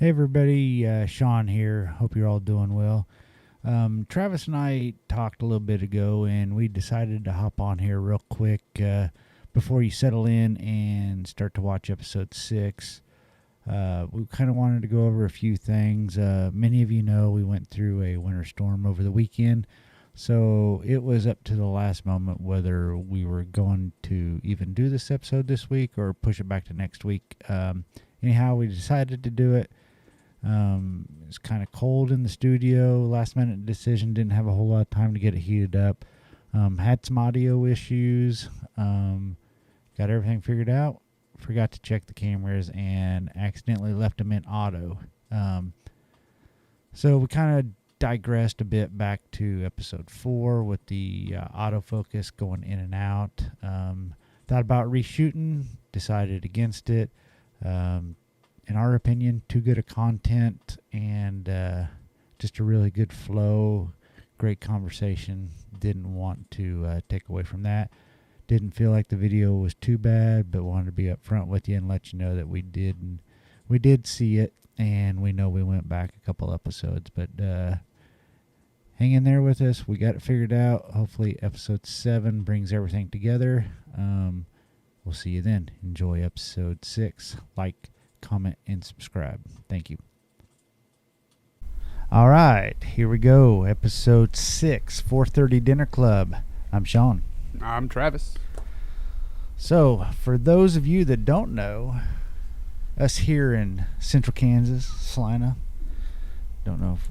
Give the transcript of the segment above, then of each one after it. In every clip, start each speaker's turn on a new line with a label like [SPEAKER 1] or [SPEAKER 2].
[SPEAKER 1] Hey everybody, Sean here. Hope you're all doing well. Travis and I talked a little bit ago, and we decided to hop on here real quick before you settle in and start to watch episode 6. We kind of wanted to go over a few things. Many of you know we went through a winter storm over the weekend, so it was up to the last moment whether we were going to even do this episode this week or push it back to next week. Anyhow, we decided to do it. It's kind of cold in the studio. Last minute decision. Didn't have a whole lot of time to get it heated up. Had some audio issues. Got everything figured out. Forgot to check the cameras and accidentally left them in auto. So we kind of digressed a bit back to episode 4 with the autofocus going in and out. Thought about reshooting. Decided against it. In our opinion, too good of content and just a really good flow, great conversation. Didn't want to take away from that. Didn't feel like the video was too bad, but wanted to be upfront with you and let you know that we did see it, and we know we went back a couple episodes. But hang in there with us. We got it figured out. Hopefully episode 7 brings everything together. We'll see you then. Enjoy episode 6. Like, comment, and subscribe. Thank you. All right, here we go. Episode 6, 4:30 Dinner Club. I'm Sean.
[SPEAKER 2] I'm Travis.
[SPEAKER 1] So, for those of you that don't know, us here in central Kansas, Salina, don't know if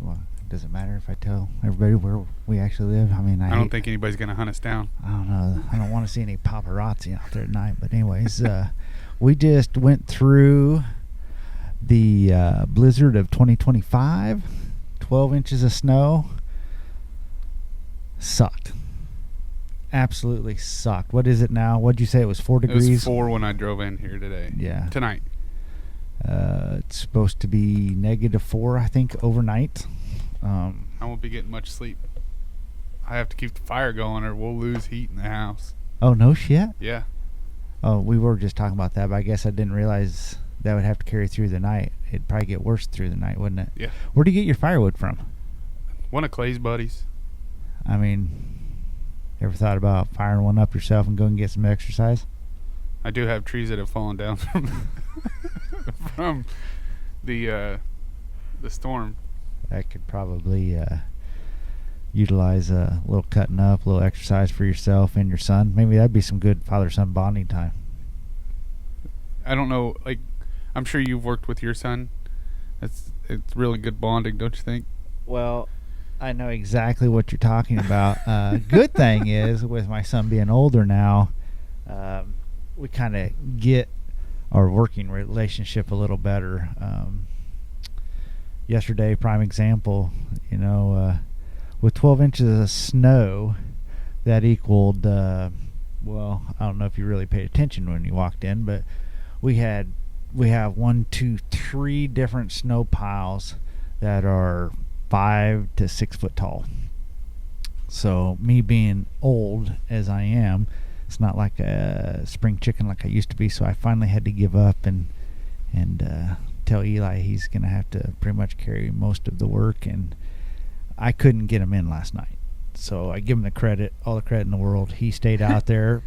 [SPEAKER 1] does it matter if I tell everybody where we actually live? I mean,
[SPEAKER 2] I don't think anybody's going to hunt us down.
[SPEAKER 1] I don't know. I don't want to see any paparazzi out there at night. But anyways, we just went through the blizzard of 2025, 12 inches of snow. Sucked. Absolutely sucked. What is it now? What'd you say? It was 4 degrees?
[SPEAKER 2] It was 4 when I drove in here today.
[SPEAKER 1] Yeah.
[SPEAKER 2] Tonight.
[SPEAKER 1] It's supposed to be -4, I think, overnight.
[SPEAKER 2] I won't be getting much sleep. I have to keep the fire going or we'll lose heat in the house.
[SPEAKER 1] Oh, no shit?
[SPEAKER 2] Yeah.
[SPEAKER 1] Oh, we were just talking about that, but I guess I didn't realize that would have to carry through the night. It'd probably get worse through the night, wouldn't it?
[SPEAKER 2] Yeah.
[SPEAKER 1] Where do you get your firewood from?
[SPEAKER 2] One of Clay's buddies.
[SPEAKER 1] I mean, ever thought about firing one up yourself and going and get some exercise?
[SPEAKER 2] I do have trees that have fallen down from the storm.
[SPEAKER 1] That could probably utilize a little cutting up, a little exercise for yourself and your son. Maybe that'd be some good father-son bonding time.
[SPEAKER 2] I don't know, like, I'm sure you've worked with your son. It's really good bonding, don't you think?
[SPEAKER 1] Well, I know exactly what you're talking about. Good thing is, with my son being older now, we kind of get our working relationship a little better. Yesterday, prime example, with 12 inches of snow, that equaled, well, I don't know if you really paid attention when you walked in, but we have 1, 2, 3 different snow piles that are 5 to 6 foot tall. So me being old as I am, it's not like a spring chicken like I used to be. So I finally had to give up and tell Eli he's going to have to pretty much carry most of the work. And I couldn't get him in last night. So I give him the credit, all the credit in the world. He stayed out there,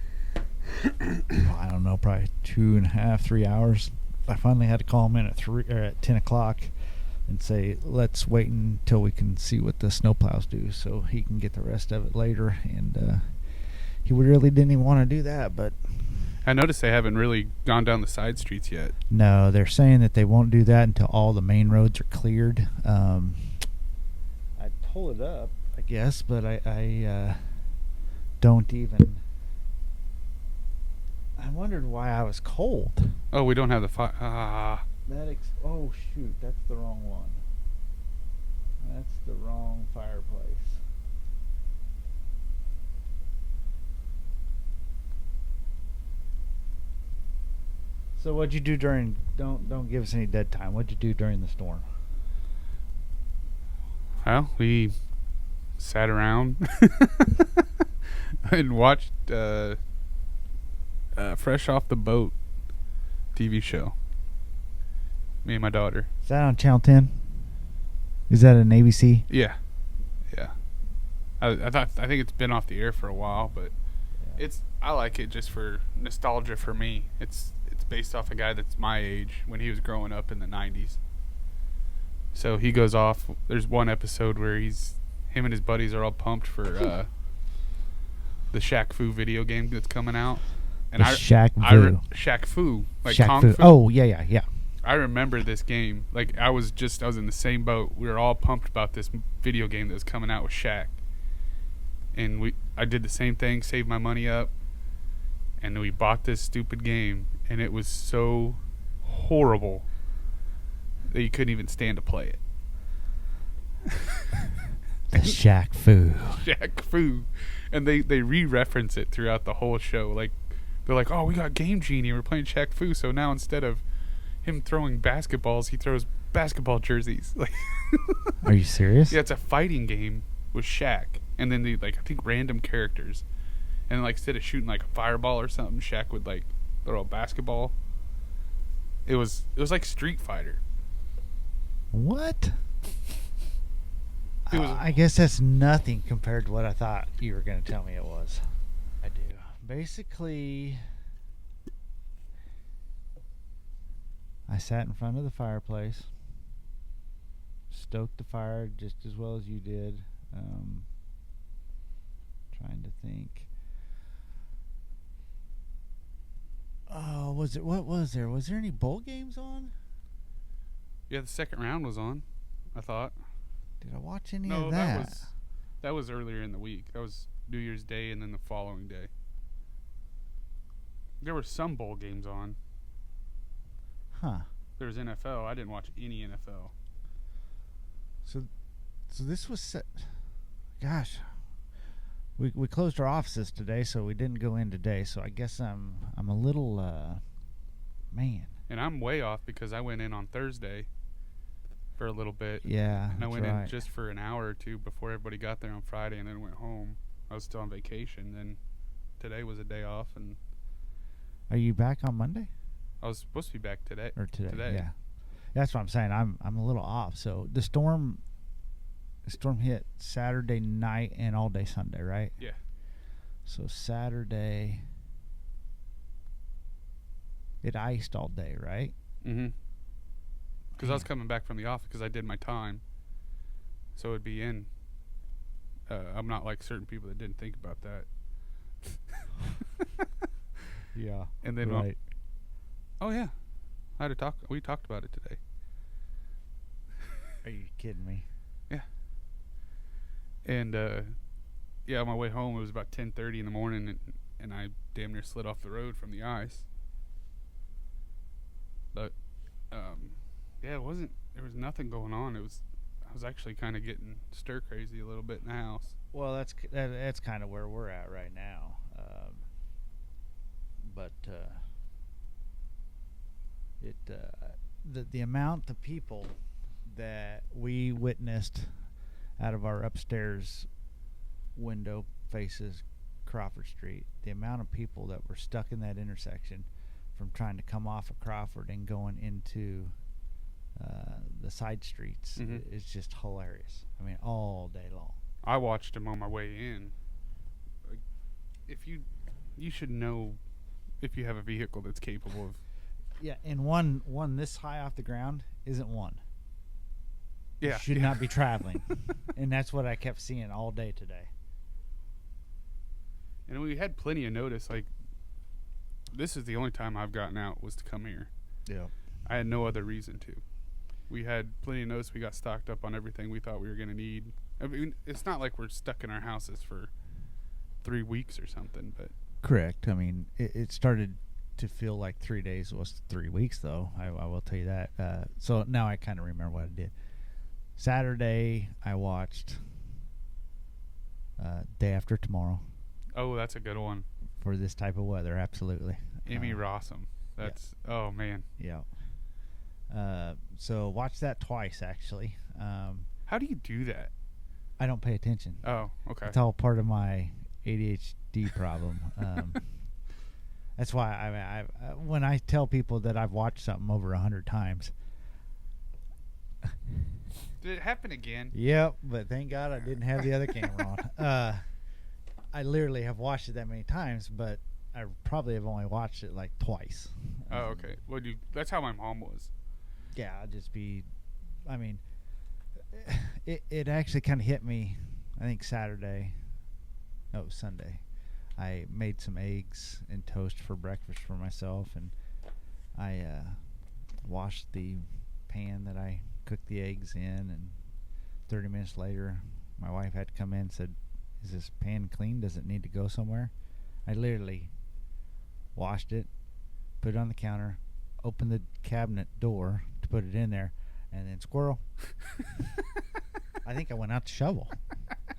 [SPEAKER 1] I don't know, probably 2.5, 3 hours. I finally had to call him in at 10 o'clock and say, let's wait until we can see what the snowplows do so he can get the rest of it later. And he really didn't even want to do that, but
[SPEAKER 2] I noticed they haven't really gone down the side streets yet.
[SPEAKER 1] no, they're saying that they won't do that until all the main roads are cleared. I'd pull it up, I guess, but I don't even. I wondered why I was cold.
[SPEAKER 2] Oh, we don't have the fire.
[SPEAKER 1] Oh shoot, that's the wrong one. That's the wrong fireplace. So what'd you do during? Don't give us any dead time. What'd you do during the storm?
[SPEAKER 2] Well, we sat around and watched Fresh Off the Boat TV show. Me and my daughter.
[SPEAKER 1] Is that on Channel 10? Is that an ABC?
[SPEAKER 2] Yeah. Yeah. I think it's been off the air for a while, but I like it just for nostalgia for me. It's based off a guy that's my age when he was growing up in the 90s. So he goes off. There's one episode where him and his buddies are all pumped for the Shaq Fu video game that's coming out. And
[SPEAKER 1] Shaq
[SPEAKER 2] Fu, like
[SPEAKER 1] Shaq
[SPEAKER 2] Kung
[SPEAKER 1] Fu.
[SPEAKER 2] Fu.
[SPEAKER 1] Oh, yeah.
[SPEAKER 2] I remember this game. Like I was in the same boat. We were all pumped about this video game that was coming out with Shaq. And I did the same thing, saved my money up, and we bought this stupid game, and it was so horrible that you couldn't even stand to play it.
[SPEAKER 1] The Shaq Fu.
[SPEAKER 2] Shaq Fu. And they re-reference it throughout the whole show. Like they're like, oh, we got Game Genie, we're playing Shaq Fu, so now instead of him throwing basketballs, he throws basketball jerseys. Like,
[SPEAKER 1] are you serious?
[SPEAKER 2] Yeah, it's a fighting game with Shaq. And then they, like, I think random characters. And then, like, instead of shooting like a fireball or something, Shaq would like throw a basketball. It was like Street Fighter.
[SPEAKER 1] What?
[SPEAKER 2] It was,
[SPEAKER 1] I guess that's nothing compared to what I thought you were going to tell me it was. I do. Basically, I sat in front of the fireplace, stoked the fire just as well as you did. Trying to think. Oh, what was there? Was there any bowl games on?
[SPEAKER 2] Yeah, the second round was on, I thought.
[SPEAKER 1] Did I watch any
[SPEAKER 2] No,
[SPEAKER 1] of that?
[SPEAKER 2] that was earlier in the week. That was New Year's Day and then the following day. There were some bowl games on.
[SPEAKER 1] Huh.
[SPEAKER 2] There was NFL. I didn't watch any NFL.
[SPEAKER 1] So this was set. Gosh, we closed our offices today, so we didn't go in today. So I guess I'm a little man.
[SPEAKER 2] And I'm way off because I went in on Thursday for a little bit.
[SPEAKER 1] Yeah,
[SPEAKER 2] and I
[SPEAKER 1] that's
[SPEAKER 2] went
[SPEAKER 1] right.
[SPEAKER 2] in just for an hour or two before everybody got there on Friday, and then went home. I was still on vacation. Then today was a day off, and
[SPEAKER 1] Are you back on Monday
[SPEAKER 2] I was supposed to be back today.
[SPEAKER 1] or today?
[SPEAKER 2] Today.
[SPEAKER 1] Yeah, that's what I'm saying. I'm a little off. So the storm hit Saturday night and all day Sunday, right?
[SPEAKER 2] Yeah.
[SPEAKER 1] So Saturday, it iced all day, right?
[SPEAKER 2] Mm-hmm. Because I was coming back from the office because I did my time, so it'd be in. I'm not like certain people that didn't think about that.
[SPEAKER 1] Yeah.
[SPEAKER 2] And then,
[SPEAKER 1] right.
[SPEAKER 2] oh yeah, I had to talk. We talked about it today.
[SPEAKER 1] Are you kidding me?
[SPEAKER 2] Yeah. And yeah, on my way home, it was about 10:30 in the morning, and I damn near slid off the road from the ice. But yeah, it wasn't. There was nothing going on. I was actually kind of getting stir crazy a little bit in the house.
[SPEAKER 1] Well, that's kind of where we're at right now. But the amount of people that we witnessed out of our upstairs window faces Crawford Street, the amount of people that were stuck in that intersection from trying to come off of Crawford and going into the side streets is just hilarious. I mean, all day long.
[SPEAKER 2] I watched him on my way in. Like, if you should know if you have a vehicle that's capable of.
[SPEAKER 1] Yeah, and one this high off the ground isn't one.
[SPEAKER 2] Yeah,
[SPEAKER 1] You should not be traveling. And that's what I kept seeing all day today.
[SPEAKER 2] And we had plenty of notice. Like, this is the only time I've gotten out was to come here.
[SPEAKER 1] Yeah.
[SPEAKER 2] I had no other reason to. We had plenty of notice. We got stocked up on everything we thought we were going to need. I mean, it's not like we're stuck in our houses for 3 weeks or something, but.
[SPEAKER 1] Correct. I mean, it started to feel like 3 days was 3 weeks, though. I will tell you that. So now I kind of remember what I did. Saturday, I watched Day After Tomorrow.
[SPEAKER 2] Oh, that's a good one.
[SPEAKER 1] For this type of weather, absolutely.
[SPEAKER 2] Emmy Rossum. That's, oh, man.
[SPEAKER 1] Yeah. So watched that twice, actually.
[SPEAKER 2] How do you do that?
[SPEAKER 1] I don't pay attention.
[SPEAKER 2] Oh, okay.
[SPEAKER 1] It's all part of my ADHD problem. That's why when I tell people that I've watched something over 100 times,
[SPEAKER 2] Did it happen again?
[SPEAKER 1] Yep, but thank God I didn't have the other camera on. I literally have watched it that many times, but I probably have only watched it like twice.
[SPEAKER 2] Oh, okay. Well, that's how my mom was.
[SPEAKER 1] Yeah, I'd just be. I mean, it actually kind of hit me. I think Saturday. No, Sunday. I made some eggs and toast for breakfast for myself, and I washed the pan that I cooked the eggs in, and 30 minutes later, my wife had to come in and said, "Is this pan clean? Does it need to go somewhere?" I literally washed it, put it on the counter, opened the cabinet door to put it in there, and then squirrel. I think I went out to shovel.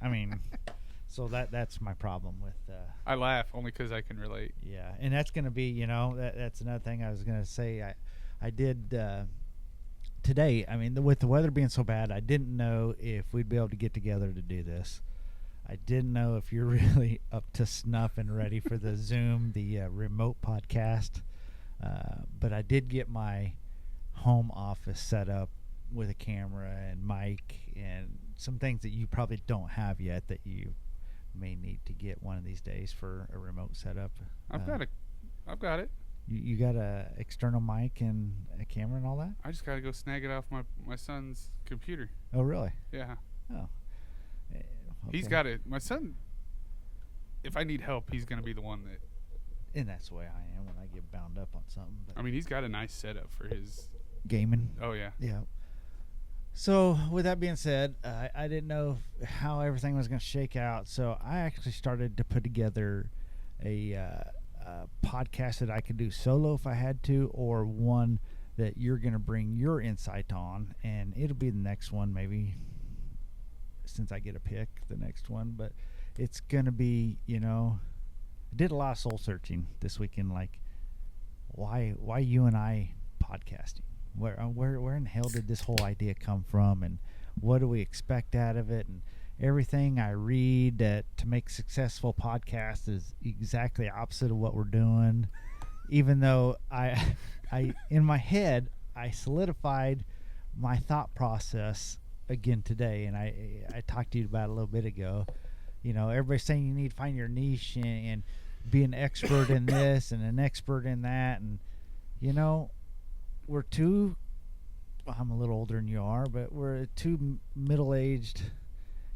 [SPEAKER 1] I mean, so that's my problem with.
[SPEAKER 2] I laugh only because I can relate.
[SPEAKER 1] Yeah, and that's going to be, that's another thing I was going to say. I did today. I mean, with the weather being so bad, I didn't know if we'd be able to get together to do this. I didn't know if you're really up to snuff and ready for the Zoom, the remote podcast. But I did get my home office set up with a camera and mic and some things that you probably don't have yet that you may need to get one of these days for a remote setup.
[SPEAKER 2] I've got it.
[SPEAKER 1] You got a external mic and a camera and all that?
[SPEAKER 2] I just got to go snag it off my son's computer.
[SPEAKER 1] Oh, really?
[SPEAKER 2] Yeah.
[SPEAKER 1] Oh. Okay.
[SPEAKER 2] He's got it. My son, if I need help, he's going to be the one that...
[SPEAKER 1] And that's the way I am when I get bound up on something. But
[SPEAKER 2] I mean, he's got a nice setup for his...
[SPEAKER 1] gaming.
[SPEAKER 2] Oh, yeah.
[SPEAKER 1] Yeah. So, with that being said, I didn't know how everything was going to shake out. So, I actually started to put together a podcast that I could do solo if I had to, or one that you're going to bring your insight on. And it'll be the next one, maybe, since I get a pick, the next one. But it's going to be, I did a lot of soul searching this weekend. Like, why you and I podcasting? Where in the hell did this whole idea come from, and what do we expect out of it? And everything I read that to make successful podcasts is exactly opposite of what we're doing. Even though I in my head I solidified my thought process again today, and I talked to you about it a little bit ago. Everybody's saying you need to find your niche and be an expert in this and an expert in that, and we're two, well, I'm a little older than you are, but we're two middle-aged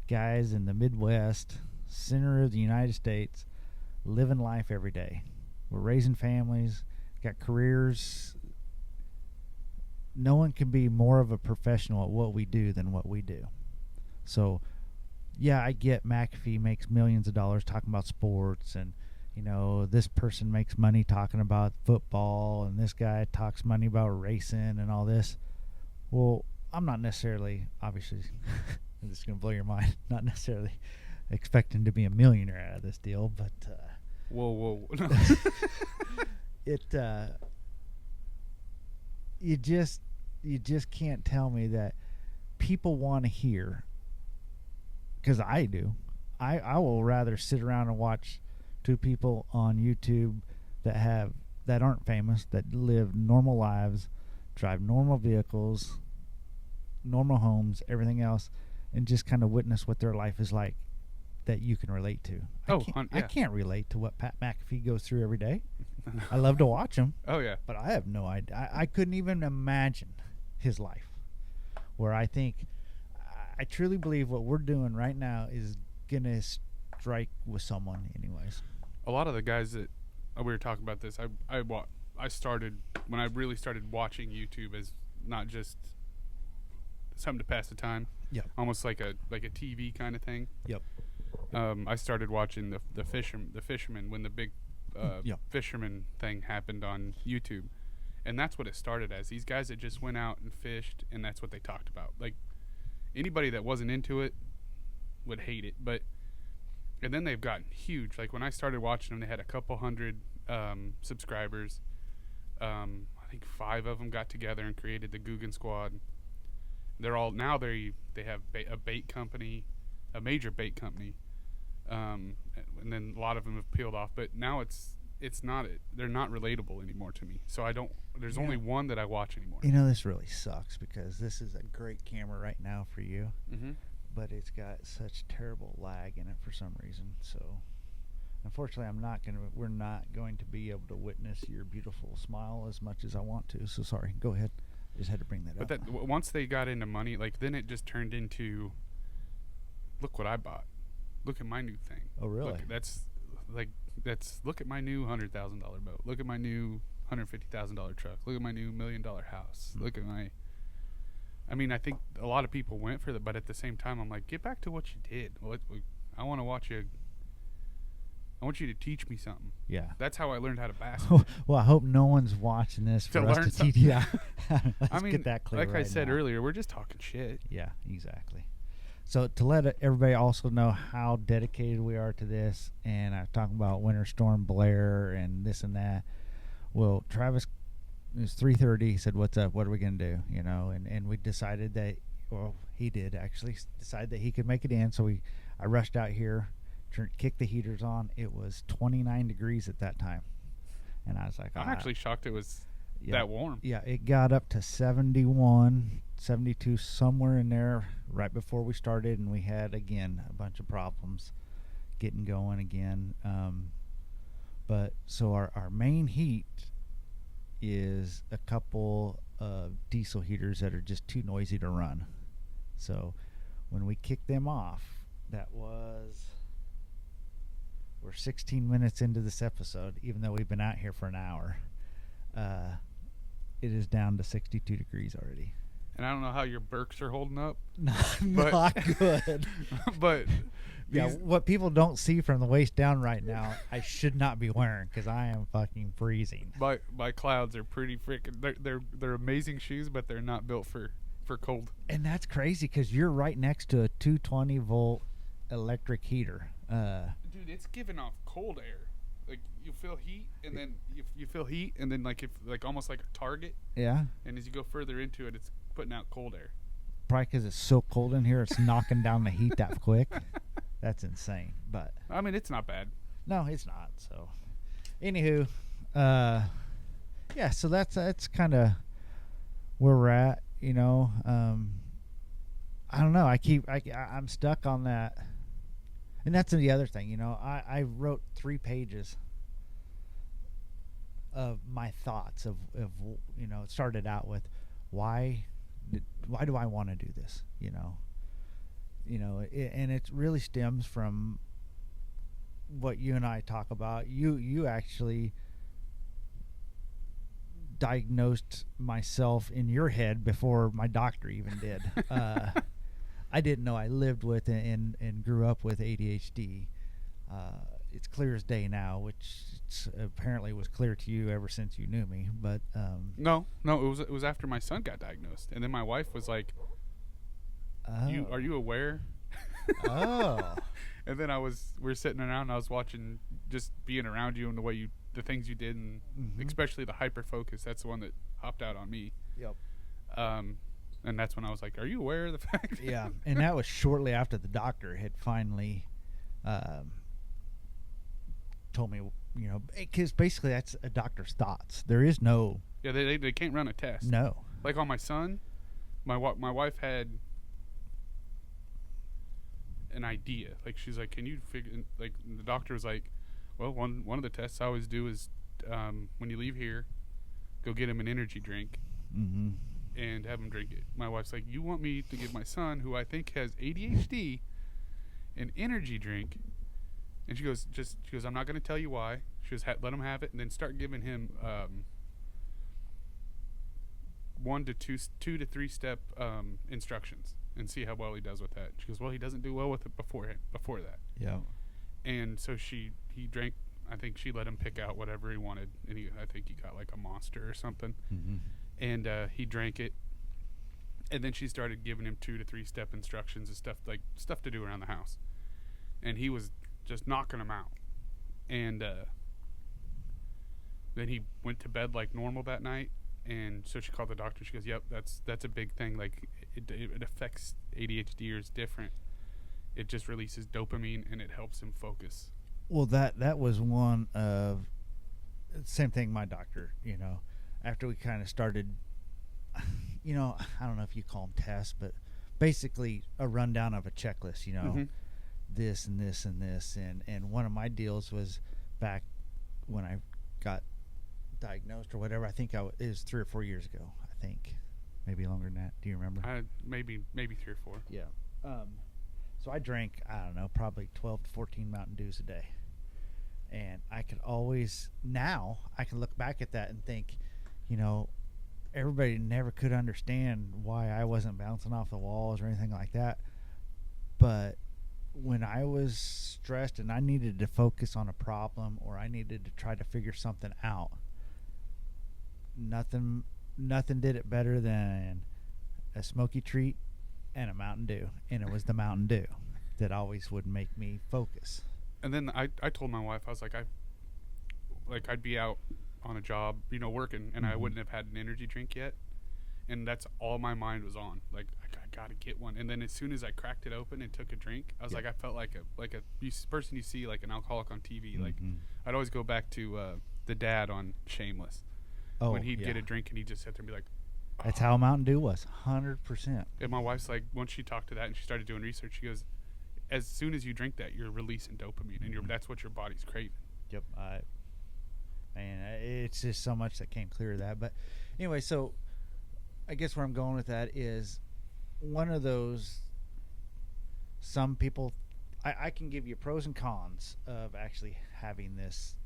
[SPEAKER 1] guys in the Midwest, center of the United States, living life every day. We're raising families, got careers. No one can be more of a professional at what we do than what we do. So, yeah, I get McAfee makes millions of dollars talking about sports, and this person makes money talking about football, and this guy talks money about racing and all this. Well, I'm not necessarily, obviously, this is going to blow your mind, not necessarily expecting to be a millionaire out of this deal, but
[SPEAKER 2] whoa.
[SPEAKER 1] You just can't tell me that people want to hear, because I do. I will rather sit around and watch two people on YouTube that aren't famous, that live normal lives, drive normal vehicles, normal homes, everything else, and just kind of witness what their life is like that you can relate to. I can't relate to what Pat McAfee goes through every day. I love to watch him.
[SPEAKER 2] Oh, yeah.
[SPEAKER 1] But I have no idea. I couldn't even imagine his life. Where I truly believe what we're doing right now is going to strike with someone anyways.
[SPEAKER 2] A lot of the guys that we were talking about this, I started when I really started watching YouTube as not just something to pass the time.
[SPEAKER 1] Yeah.
[SPEAKER 2] Almost like a TV kind of thing.
[SPEAKER 1] Yep.
[SPEAKER 2] I started watching the fisherman when the big fisherman thing happened on YouTube, and that's what it started as. These guys that just went out and fished, and that's what they talked about. Like, anybody that wasn't into it would hate it, and then they've gotten huge. Like, when I started watching them, they had a couple hundred subscribers. I think 5 of them got together and created the Guggen Squad. They're all now they have a bait company, a major bait company, and then a lot of them have peeled off. But now it's not. They're not relatable anymore to me. So I don't. There's
[SPEAKER 1] Yeah.
[SPEAKER 2] only one that I watch anymore.
[SPEAKER 1] You know, this really sucks because this is a great camera right now for you,
[SPEAKER 2] Mm-hmm.
[SPEAKER 1] but it's got such terrible lag in it for some reason. So, unfortunately, we're not going to be able to witness your beautiful smile as much as I want to. So sorry. Go ahead. Just had to bring that
[SPEAKER 2] But
[SPEAKER 1] up.
[SPEAKER 2] once they got into money, like then it just turned into, look what I bought. Look at my new thing.
[SPEAKER 1] Oh, really?
[SPEAKER 2] Look at my new $100,000 boat. Look at my new $150,000 truck. Look at my new $1 million house.
[SPEAKER 1] Mm.
[SPEAKER 2] Look at my. I mean, I think a lot of people went for that, but at the same time, I'm like, get back to what you did. I want to watch you. I want you to teach me something.
[SPEAKER 1] Yeah.
[SPEAKER 2] That's how I learned how to basket.
[SPEAKER 1] Well, I hope no one's watching this
[SPEAKER 2] To
[SPEAKER 1] for us
[SPEAKER 2] learn
[SPEAKER 1] to teach.
[SPEAKER 2] something.
[SPEAKER 1] Yeah. Let's
[SPEAKER 2] I mean,
[SPEAKER 1] get that clear
[SPEAKER 2] like I
[SPEAKER 1] right
[SPEAKER 2] said
[SPEAKER 1] now.
[SPEAKER 2] earlier, we're just talking shit.
[SPEAKER 1] Yeah, exactly. So to let everybody also know how dedicated we are to this, and I'm talking about Winter Storm Blair and this and that. Well, Travis, it was 3:30. He said, "What's up? What are we gonna do?" You know, and we decided that. Well, he did actually decide that he could make it in. So I rushed out here, kicked the heaters on. It was 29 degrees at that time, and I was like,
[SPEAKER 2] I'm actually shocked it was
[SPEAKER 1] yeah,
[SPEAKER 2] that warm.
[SPEAKER 1] Yeah, it got up to 71, 72, somewhere in there right before we started, and we had, again, a bunch of problems getting going again. But so our main heat is a couple of diesel heaters that are just too noisy to run. So when we kicked them off, we're 16 minutes into this episode, even though we've been out here for an hour. It is down to 62 degrees already.
[SPEAKER 2] And I don't know how your Birks are holding up.
[SPEAKER 1] Not good.
[SPEAKER 2] But
[SPEAKER 1] Yeah, what people don't see from the waist down right now, I should not be wearing because I am fucking freezing.
[SPEAKER 2] my clouds are pretty freaking. They're amazing shoes, but they're not built for cold.
[SPEAKER 1] And that's crazy because you're right next to a 220 volt electric heater.
[SPEAKER 2] Dude, it's giving off cold air. Like you feel heat, and then you feel heat, and then like almost like a target.
[SPEAKER 1] Yeah,
[SPEAKER 2] And as you go further into it, it's putting out cold air.
[SPEAKER 1] probably because it's so cold in here, it's knocking down the heat that quick. That's insane. But
[SPEAKER 2] I mean, it's not bad.
[SPEAKER 1] no, it's not. So, anywho, yeah. So that's kind of where we're at. You know, I don't know. I'm stuck on that, and that's the other thing. You know, I wrote 3 pages of my thoughts of you know, it started out with why do I want to do this? You know, and it really stems from what you and I talk about. You actually diagnosed myself in your head before my doctor even did. I didn't know I lived with and grew up with ADHD. It's clear as day now, which apparently was clear to you ever since you knew me. But
[SPEAKER 2] No, it was after my son got diagnosed, and then my wife was like, "Are you aware?"
[SPEAKER 1] Oh.
[SPEAKER 2] And then we're sitting around, and I was watching, just being around you and the things you did, and especially the hyper focus. That's the one that hopped out on me.
[SPEAKER 1] Yep.
[SPEAKER 2] And that's when I was like, "Are you aware of the fact?"
[SPEAKER 1] Yeah, and that was shortly after the doctor had finally told me, you know, because basically that's a doctor's thoughts. There is no.
[SPEAKER 2] Yeah, they can't run a test.
[SPEAKER 1] No.
[SPEAKER 2] Like on my son, my wife had an idea. Like she's like, "Can you figure?" Like the doctor was like, "Well, one of the tests I always do is when you leave here, go get him an energy drink
[SPEAKER 1] Mm-hmm.
[SPEAKER 2] and have him drink it." My wife's like, "You want me to give my son, who I think has ADHD, an energy drink?" And she goes, "I'm not going to tell you why." She goes, "Let him have it, and then start giving him 1 to 2 to 3 step instructions, and see how well he does with that." She goes, "Well, he doesn't do well with it before that."
[SPEAKER 1] Yeah.
[SPEAKER 2] And so he drank. I think she let him pick out whatever he wanted, and I think he got like a Monster or something.
[SPEAKER 1] Mm-hmm.
[SPEAKER 2] And he drank it, and then she started giving him 2 to 3 step instructions and stuff to do around the house, and he was just knocking them out. And then he went to bed like normal that night, and so she called the doctor. She goes, "Yep, that's a big thing. Like it affects ADHDers different. It just releases dopamine, and it helps him focus."
[SPEAKER 1] Well, that was one of same thing. My doctor, after we kind of started, I don't know if you call them tests, but basically a rundown of a checklist. This and this and this, and one of my deals was back when I got diagnosed or whatever. I think it was 3 or 4 years ago. I think maybe longer than that. Do you remember?
[SPEAKER 2] Maybe 3 or 4.
[SPEAKER 1] Yeah. So I drank, I don't know, probably 12 to 14 Mountain Dews a day. And I can look back at that and think, everybody never could understand why I wasn't bouncing off the walls or anything like that. But when I was stressed and I needed to focus on a problem or I needed to try to figure something out, nothing did it better than a smoky treat and a Mountain Dew. And it was the Mountain Dew that always would make me focus.
[SPEAKER 2] And then I told my wife, I was like, I'd be out on a job, working, and I wouldn't have had an energy drink yet. And that's all my mind was on. Like, I gotta get one. And then as soon as I cracked it open and took a drink, I was like, I felt like a person you see, like an alcoholic on TV. Like, I'd always go back to the dad on Shameless. When he'd get a drink and he'd just sit there and be like, oh.
[SPEAKER 1] That's how Mountain Dew was, 100%.
[SPEAKER 2] And my wife's like, once she talked to that and she started doing research, she goes, as soon as you drink that, you're releasing dopamine, and that's what your body's craving.
[SPEAKER 1] Yep. It's just so much that came clear of that. But anyway, so I guess where I'm going with that is one of those, some people, I can give you pros and cons of actually having this.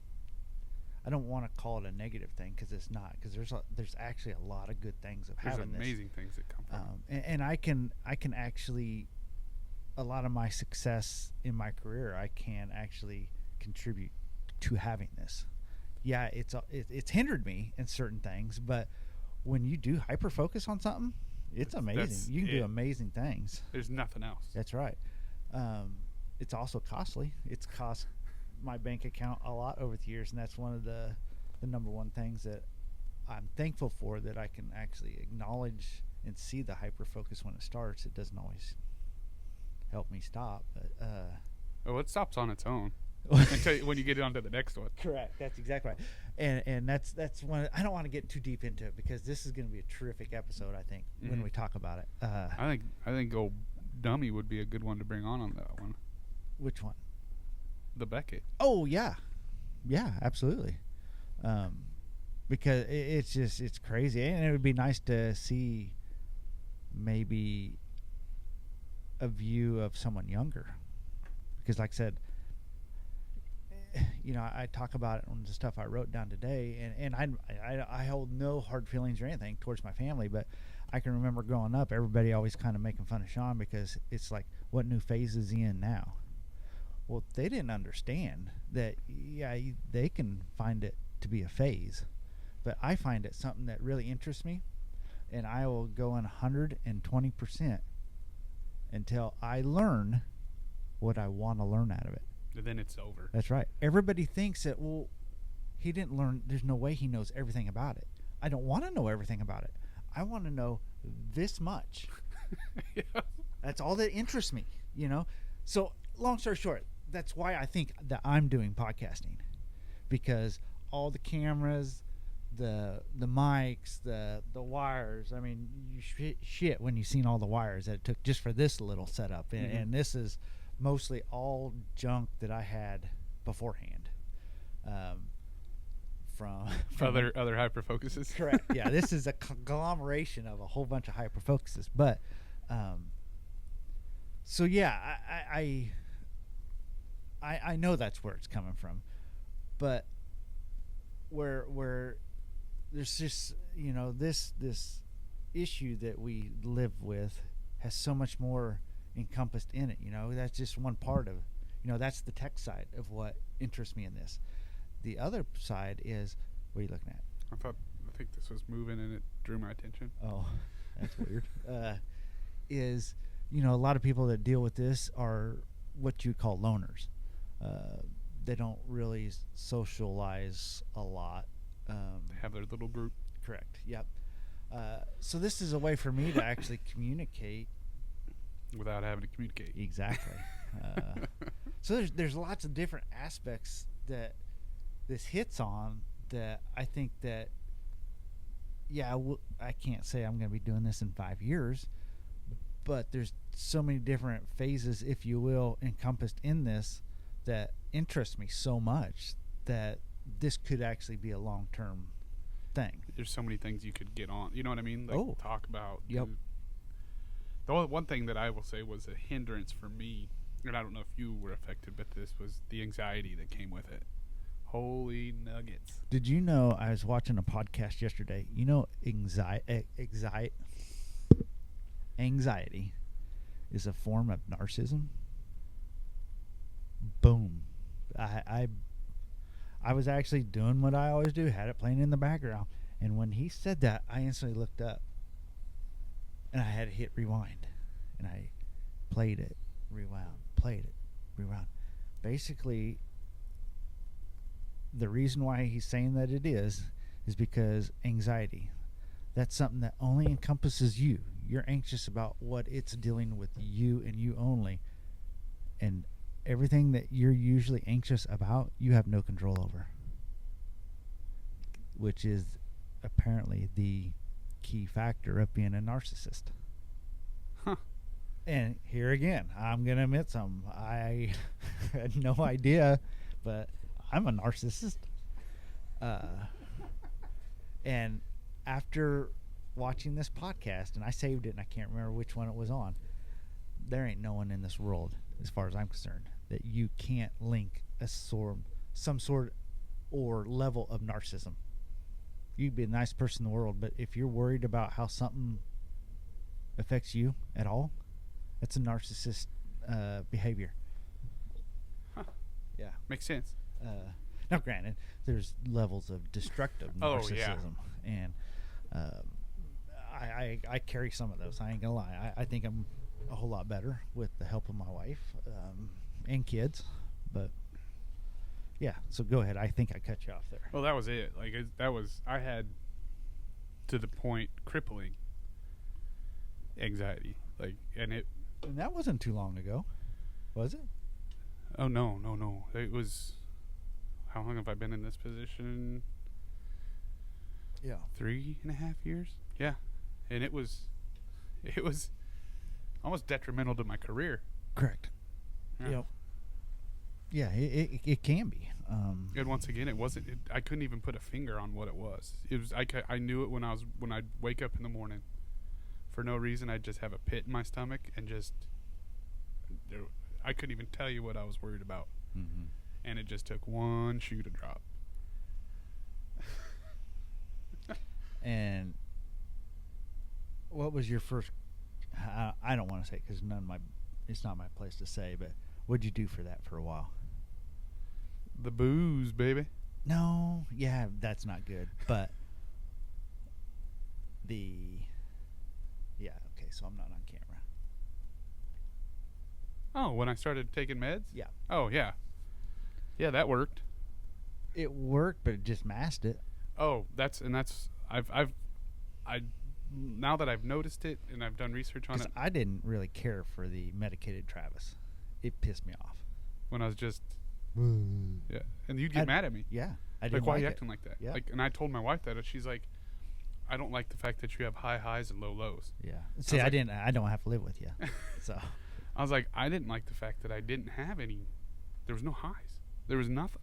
[SPEAKER 1] I don't want to call it a negative thing because it's not, because there's actually a lot of good things of having this.
[SPEAKER 2] There's amazing things that come from it.
[SPEAKER 1] And I can actually, a lot of my success in my career, I can actually contribute to having this. Yeah, it's hindered me in certain things, but when you do hyper focus on something, it's amazing. You can do amazing things.
[SPEAKER 2] There's nothing else.
[SPEAKER 1] That's right. It's also costly. It's cost my bank account a lot over the years, and that's one of the number one things that I'm thankful for, that I can actually acknowledge and see the hyper focus when it starts. It doesn't always help me stop, but
[SPEAKER 2] it stops on its own until when you get on to the next one.
[SPEAKER 1] Correct. That's exactly right. And that's one. I don't want to get too deep into it because this is going to be a terrific episode, I think, when we talk about it.
[SPEAKER 2] I think old Dummy would be a good one to bring on that one.
[SPEAKER 1] Which one?
[SPEAKER 2] The Beckett.
[SPEAKER 1] Oh yeah, absolutely. Because it's crazy, and it would be nice to see maybe a view of someone younger, because like I said, I talk about it on the stuff I wrote down today, and I hold no hard feelings or anything towards my family, but I can remember growing up, everybody always kind of making fun of Sean because it's like, what new phase is he in now? Well, they didn't understand that, they can find it to be a phase, but I find it something that really interests me, and I will go in 120% until I learn what I want to learn out of it.
[SPEAKER 2] And then it's over.
[SPEAKER 1] That's right. Everybody thinks that, well, he didn't learn, there's no way he knows everything about it. I don't want to know everything about it. I want to know this much.
[SPEAKER 2] Yeah.
[SPEAKER 1] That's all that interests me, So, long story short, that's why I think that I'm doing podcasting, because all the cameras, the mics, the wires. I mean, you shit when you've seen all the wires that it took just for this little setup, and this is mostly all junk that I had beforehand. From
[SPEAKER 2] other hyper focuses.
[SPEAKER 1] Correct. Yeah, this is a conglomeration of a whole bunch of hyper focuses, but so yeah, I know that's where it's coming from, but where there's just this issue that we live with has so much more encompassed in it. That's just one part of that's the tech side of what interests me in this. The other side is, what are you looking at?
[SPEAKER 2] I think this was moving and it drew my attention.
[SPEAKER 1] Oh, that's weird. Is a lot of people that deal with this are what you call loners. They don't really socialize a lot.
[SPEAKER 2] They have their little group.
[SPEAKER 1] Correct. Yep. So this is a way for me to actually communicate
[SPEAKER 2] without having to communicate.
[SPEAKER 1] Exactly. So there's lots of different aspects that this hits on that I think that, yeah, I can't say I'm going to be doing this in 5 years, but there's so many different phases, if you will, encompassed in this that interest me so much that this could actually be a long-term thing.
[SPEAKER 2] There's so many things you could get on. You know what I mean? Like,
[SPEAKER 1] Oh.
[SPEAKER 2] talk about.
[SPEAKER 1] Yep.
[SPEAKER 2] The only one thing that I will say was a hindrance for me, and I don't know if you were affected, but this was the anxiety that came with it. Holy nuggets.
[SPEAKER 1] Did you know, I was watching a podcast yesterday, you know, anxiety is a form of narcissism? Boom. I was actually doing what I always do, had it playing in the background, and when he said that, I instantly looked up, and I had to hit rewind, and I played it, rewound, played it, rewound. Basically, the reason why he's saying that it is because anxiety, that's something that only encompasses you. You're anxious about what it's dealing with you and you only. And everything that you're usually anxious about, you have no control over. Which is apparently the key factor of being a narcissist.
[SPEAKER 2] Huh.
[SPEAKER 1] And here again, I'm going to admit something. I had no idea, but I'm a narcissist. And after watching this podcast, and I saved it and I can't remember which one it was on, there ain't no one in this world, as far as I'm concerned, that you can't link some sort or level of narcissism. You could be a nice person in the world, but if you're worried about how something affects you at all, that's a narcissist behavior.
[SPEAKER 2] Huh.
[SPEAKER 1] Yeah.
[SPEAKER 2] Makes sense.
[SPEAKER 1] Now, granted, there's levels of destructive narcissism, and I carry some of those. I ain't gonna lie. I think I'm a whole lot better with the help of my wife and kids, but yeah. So go ahead. I think I cut you off there.
[SPEAKER 2] Well, that was it. Like I had to the point crippling anxiety. Like, and
[SPEAKER 1] that wasn't too long ago, was it?
[SPEAKER 2] Oh no. It was. How long have I been in this position?
[SPEAKER 1] Yeah.
[SPEAKER 2] 3.5 years. Yeah, and it was almost detrimental to my career.
[SPEAKER 1] Correct.
[SPEAKER 2] Yeah.
[SPEAKER 1] Yep. Yeah, it can be.
[SPEAKER 2] And once again, it wasn't. I couldn't even put a finger on what it was. It was. I knew it when I'd wake up in the morning. For no reason, I'd just have a pit in my stomach and just. I couldn't even tell you what I was worried about.
[SPEAKER 1] Mm-hmm.
[SPEAKER 2] And it just took one shoe to drop.
[SPEAKER 1] And what was your first? I don't want to say because it's not my place to say. But what'd you do for that for a while?
[SPEAKER 2] The booze, baby.
[SPEAKER 1] No, yeah, that's not good. But okay. So I'm not on camera.
[SPEAKER 2] Oh, when I started taking meds?
[SPEAKER 1] Yeah.
[SPEAKER 2] Oh, yeah. Yeah, that worked.
[SPEAKER 1] It worked, but it just masked it.
[SPEAKER 2] Oh, I've now that I've noticed it and I've done research on it.
[SPEAKER 1] I didn't really care for the medicated Travis. It pissed me off.
[SPEAKER 2] When I was just yeah, and you'd get mad at me.
[SPEAKER 1] Yeah, I
[SPEAKER 2] Like,
[SPEAKER 1] didn't
[SPEAKER 2] why are
[SPEAKER 1] like
[SPEAKER 2] you
[SPEAKER 1] it.
[SPEAKER 2] acting like that?
[SPEAKER 1] Yeah.
[SPEAKER 2] Like, and I told my wife that, and she's like, I don't like the fact that you have high highs and low lows.
[SPEAKER 1] Yeah. See, I don't have to live with you. So
[SPEAKER 2] I was like, I didn't like the fact that I didn't have any. There was no highs. There was nothing.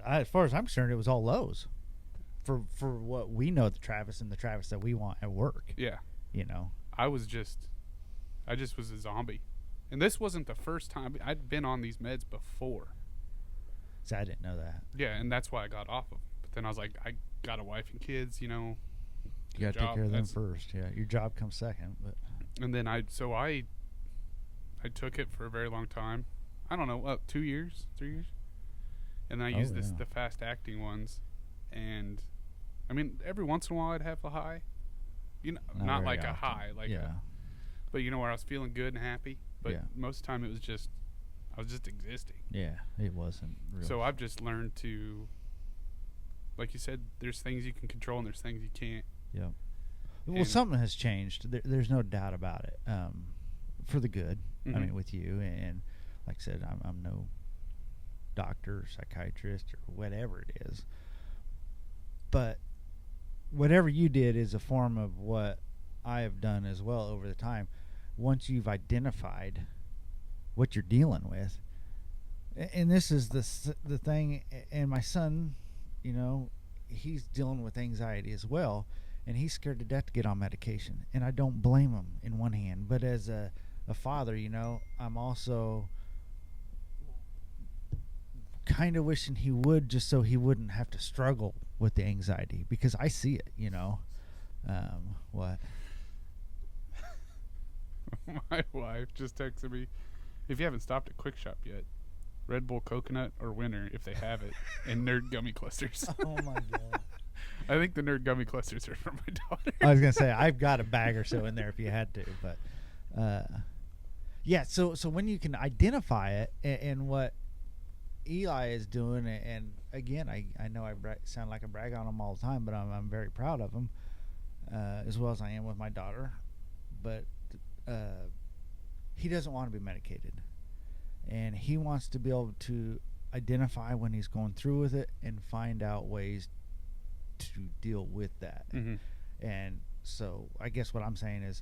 [SPEAKER 1] As far as I'm concerned, it was all lows. For what we know, the Travis and the Travis that we want at work.
[SPEAKER 2] Yeah.
[SPEAKER 1] You know.
[SPEAKER 2] I just was a zombie. And this wasn't the first time. I'd been on these meds before.
[SPEAKER 1] See, I didn't know that.
[SPEAKER 2] Yeah, and that's why I got off of them. But then I was like, I got a wife and kids, you know.
[SPEAKER 1] You got to take care of them first. Yeah, your job comes second. But
[SPEAKER 2] and then I took it for a very long time. I don't know, 2 years, 3 years. And I used the fast acting ones, and I mean every once in a while I'd have a high, you know, not like a high, like but you know where I was feeling good and happy. But most of the time I was just existing.
[SPEAKER 1] Yeah, it wasn't real.
[SPEAKER 2] So I've just learned to, like you said, there's things you can control and there's things you can't.
[SPEAKER 1] Yeah. Well, something has changed. There's no doubt about it. For the good.
[SPEAKER 2] Mm-hmm.
[SPEAKER 1] I mean, with you and like I said, I'm no doctor, or psychiatrist, or whatever it is, But whatever you did is a form of what I have done as well over the time. Once you've identified what you're dealing with, and this is the thing, and my son, he's dealing with anxiety as well, and he's scared to death to get on medication, and I don't blame him in one hand, but as a father, I'm also kind of wishing he would, just so he wouldn't have to struggle with the anxiety, because I see it. What?
[SPEAKER 2] My wife just texted me, if you haven't stopped at Quick Shop yet, Red Bull Coconut or Winter, if they have it, and Nerd Gummy Clusters.
[SPEAKER 1] Oh my god!
[SPEAKER 2] I think the Nerd Gummy Clusters are for my daughter.
[SPEAKER 1] I was gonna say I've got a bag or so in there if you had to, but yeah. So when you can identify it, and what Eli is doing, and again, I know I sound like I brag on him all the time, but I'm very proud of him, as well as I am with my daughter. But he doesn't want to be medicated, and he wants to be able to identify when he's going through with it and find out ways to deal with that.
[SPEAKER 2] Mm-hmm.
[SPEAKER 1] And so I guess what I'm saying is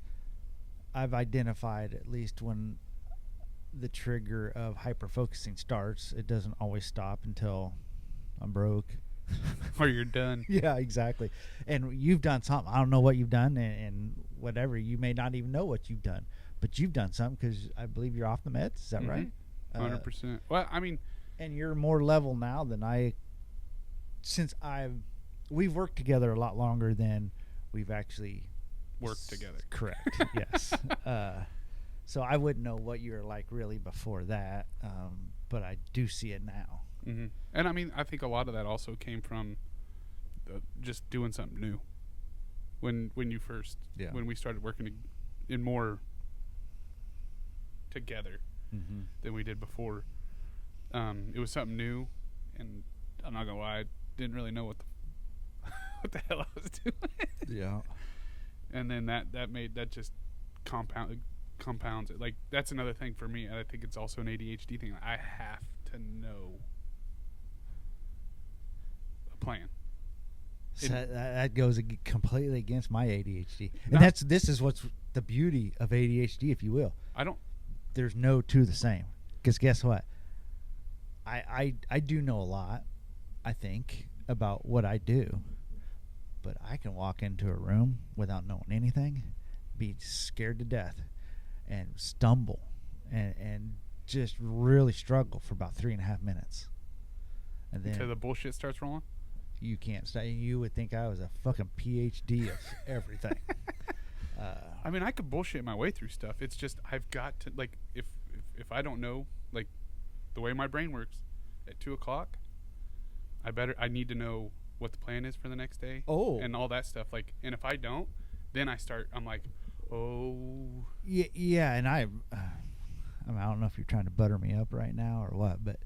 [SPEAKER 1] I've identified, at least when the trigger of hyper-focusing starts, it doesn't always stop until I'm broke.
[SPEAKER 2] Or you're done.
[SPEAKER 1] Yeah, exactly. And you've done something. I don't know what you've done, and whatever. You may not even know what you've done, but you've done something, because I believe you're off the meds. Is that right?
[SPEAKER 2] 100%. Well, I mean...
[SPEAKER 1] And you're more level now than we've worked together a lot longer than we've actually
[SPEAKER 2] worked together.
[SPEAKER 1] Correct. Yes. So I wouldn't know what you were like really before that, but I do see it now.
[SPEAKER 2] Mm-hmm. And I mean, I think a lot of that also came from just doing something new. When you first, when we started working in more together than we did before, it was something new, and I'm not gonna lie, I didn't really know what the hell I was doing.
[SPEAKER 1] Yeah.
[SPEAKER 2] And then that just compounds it. Like, that's another thing for me, and I think it's also an ADHD thing. I have to know a plan.
[SPEAKER 1] So that goes completely against my ADHD, and this is what's the beauty of ADHD, if you will. There's no two the same, because guess what? I do know a lot, I think, about what I do, but I can walk into a room without knowing anything, be scared to death, and stumble, and just really struggle for about 3.5 minutes, and then
[SPEAKER 2] until the bullshit starts rolling.
[SPEAKER 1] You can't stay. You would think I was a fucking PhD of everything.
[SPEAKER 2] I mean, I could bullshit my way through stuff. It's just I've got to, like, if I don't know, like, the way my brain works, at 2:00, I need to know what the plan is for the next day.
[SPEAKER 1] Oh,
[SPEAKER 2] and all that stuff. Like, and if I don't, then I'm like, oh.
[SPEAKER 1] Yeah, and I mean, I don't know if you're trying to butter me up right now or what, but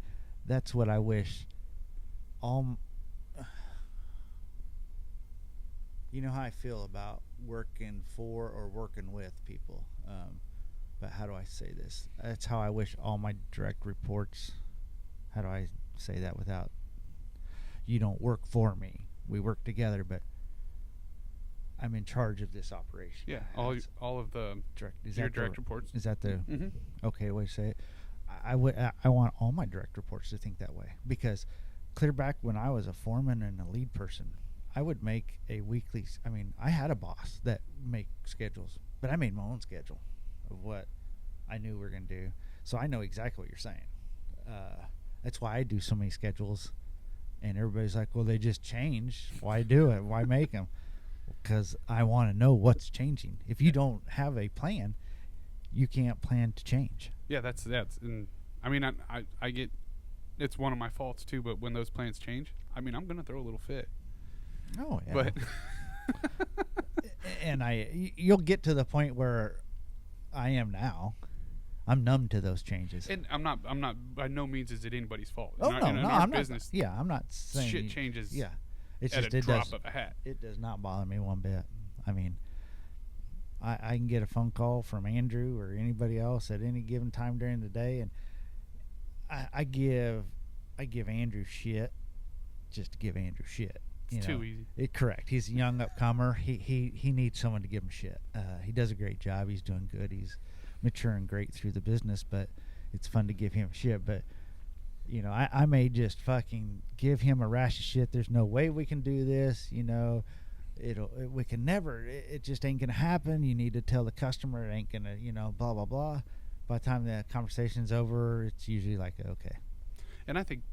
[SPEAKER 1] that's what I wish. You know how I feel about working for or working with people, but how do I say this? That's how I wish all my direct reports. How do I say that without? You don't work for me. We work together, but I'm in charge of this operation.
[SPEAKER 2] Yeah, all of the direct reports.
[SPEAKER 1] Is that the okay way to say it? I want all my direct reports to think that way, because clear back when I was a foreman and a lead person, I would make a weekly. I mean, I had a boss that make schedules, but I made my own schedule of what I knew we were going to do. So I know exactly what you're saying. That's why I do so many schedules, and everybody's like, "Well, they just change. Why do it? Why make them?" Because I want to know what's changing. If you don't have a plan, you can't plan to change.
[SPEAKER 2] Yeah, that's and I mean, I get it's one of my faults too. But when those plans change, I mean, I'm gonna throw a little fit.
[SPEAKER 1] Oh yeah.
[SPEAKER 2] But
[SPEAKER 1] and you'll get to the point where I am now. I'm numb to those changes.
[SPEAKER 2] And I'm not by no means is it anybody's fault.
[SPEAKER 1] Oh,
[SPEAKER 2] in our
[SPEAKER 1] I'm
[SPEAKER 2] business,
[SPEAKER 1] not. Yeah, I'm not saying
[SPEAKER 2] shit changes.
[SPEAKER 1] Yeah, it's
[SPEAKER 2] at
[SPEAKER 1] just
[SPEAKER 2] a drop of a hat.
[SPEAKER 1] It does not bother me one bit. I mean, I can get a phone call from Andrew or anybody else at any given time during the day, and I give Andrew shit just to give Andrew shit.
[SPEAKER 2] It's too easy.
[SPEAKER 1] Correct. He's a young upcomer. He needs someone to give him shit. He does a great job. He's doing good. He's maturing great through the business, but it's fun to give him shit. But I may just fucking give him a rash of shit. There's no way we can do this. We can never. It just ain't gonna happen. You need to tell the customer it ain't gonna. Blah blah blah. By the time the conversation's over, it's usually like, okay.
[SPEAKER 2] And I think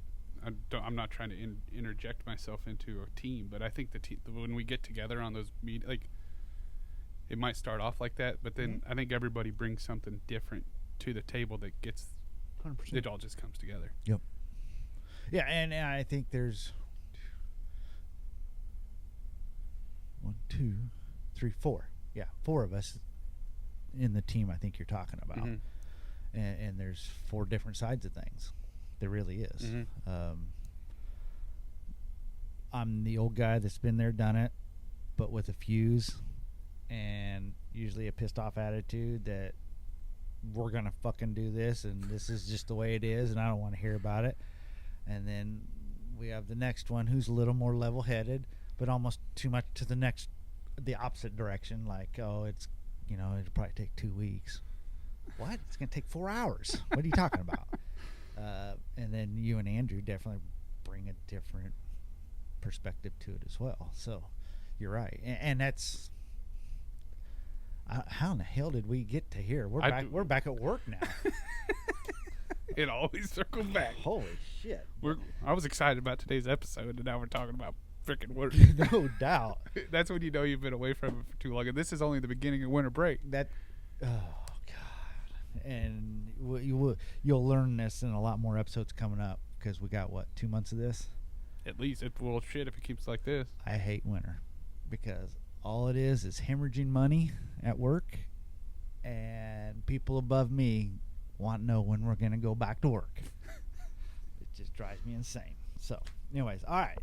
[SPEAKER 2] I'm not trying to interject myself into a team, but I think when we get together on those meetings, like, it might start off like that, but then I think everybody brings something different to the table that gets 100%. It all just comes together.
[SPEAKER 1] Yep. Yeah, and I think there's 1, 2, 3, 4. Yeah, 4 of us in the team I think you're talking about. Mm-hmm. And there's 4 different sides of things. There really is. Mm-hmm. I'm the old guy that's been there, done it, but with a fuse and usually a pissed off attitude that we're going to fucking do this and this is just the way it is and I don't want to hear about it. And then we have the next one who's a little more level-headed, but almost too much to the opposite direction. Like, it's, it'll probably take 2 weeks. What? It's going to take 4 hours. What are you talking about? And then you and Andrew definitely bring a different perspective to it as well. So you're right. And that's, how in the hell did we get to here? We're back at work now.
[SPEAKER 2] It always circles back.
[SPEAKER 1] Holy shit.
[SPEAKER 2] I was excited about today's episode, and now we're talking about freaking work.
[SPEAKER 1] No doubt.
[SPEAKER 2] That's when you know you've been away from it for too long. And this is only the beginning of winter break.
[SPEAKER 1] Oh, God. And you'll learn this in a lot more episodes coming up because we got, 2 months of this?
[SPEAKER 2] At least. Well, shit, if it keeps like this.
[SPEAKER 1] I hate winter because all it is hemorrhaging money at work, and people above me want to know when we're going to go back to work. It just drives me insane. So, anyways, all right.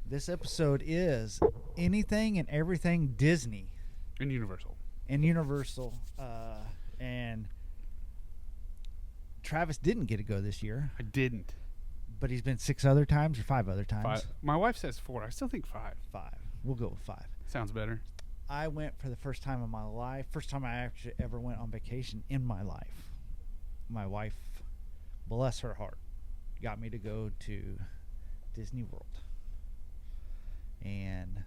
[SPEAKER 1] This episode is anything and everything Disney.
[SPEAKER 2] And Universal.
[SPEAKER 1] And Travis didn't get to go this year.
[SPEAKER 2] I didn't.
[SPEAKER 1] But he's been 6 other times or 5 other times?
[SPEAKER 2] 5. My wife says 4. I still think 5.
[SPEAKER 1] 5. We'll go with 5.
[SPEAKER 2] Sounds better.
[SPEAKER 1] I went for the first time in my life. First time I actually ever went on vacation in my life. My wife, bless her heart, got me to go to Disney World. And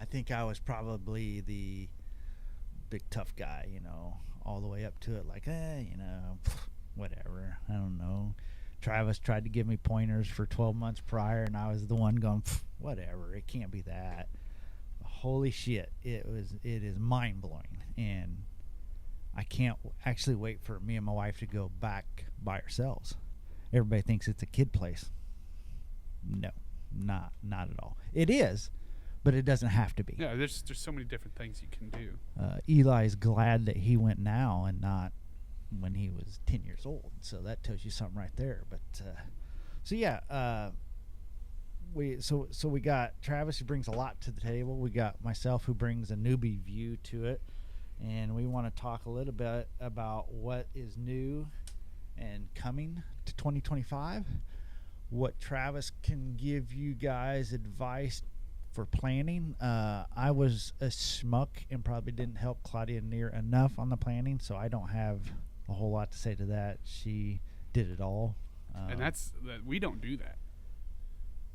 [SPEAKER 1] I think I was probably the big tough guy, all the way up to it, like, whatever. I don't know. Travis tried to give me pointers for 12 months prior, and I was the one going, whatever. It can't be that. Holy shit! It is mind blowing, and I can't actually wait for me and my wife to go back by ourselves. Everybody thinks it's a kid place. No, not at all. It is, but it doesn't have to be.
[SPEAKER 2] Yeah, there's so many different things you can do.
[SPEAKER 1] Eli's glad that he went now and not when he was 10 years old. So that tells you something right there. But we got Travis, who brings a lot to the table. We got myself, who brings a newbie view to it. And we want to talk a little bit about what is new and coming to 2025. What Travis can give you guys advice for planning. I was a schmuck and probably didn't help Claudia near enough on the planning, so I don't have a whole lot to say to that. She did it all.
[SPEAKER 2] And we don't do that.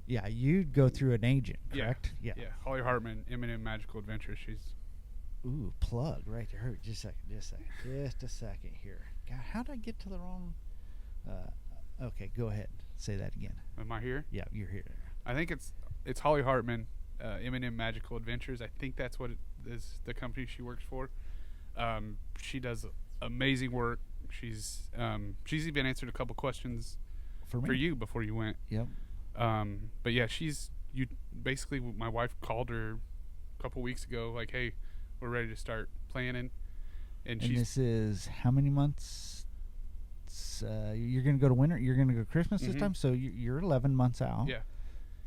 [SPEAKER 1] Yeah, you go through an agent, correct?
[SPEAKER 2] Yeah. Holly Hartman, M&M Magical Adventures. She's...
[SPEAKER 1] Ooh, plug right there. Just a second here. God, how did I get to the wrong... okay, go ahead. Say that again.
[SPEAKER 2] Am I here?
[SPEAKER 1] Yeah, you're here.
[SPEAKER 2] I think it's Holly Hartman, M&M Magical Adventures. I think that's what it is, the company she works for. She does amazing work. She's even answered a couple questions for you before you went.
[SPEAKER 1] Yep.
[SPEAKER 2] But yeah, basically my wife called her a couple weeks ago, like, hey, we're ready to start planning. And
[SPEAKER 1] this is how many months? You're going to go to winter. You're going to go Christmas this time. So you're 11 months out.
[SPEAKER 2] Yeah.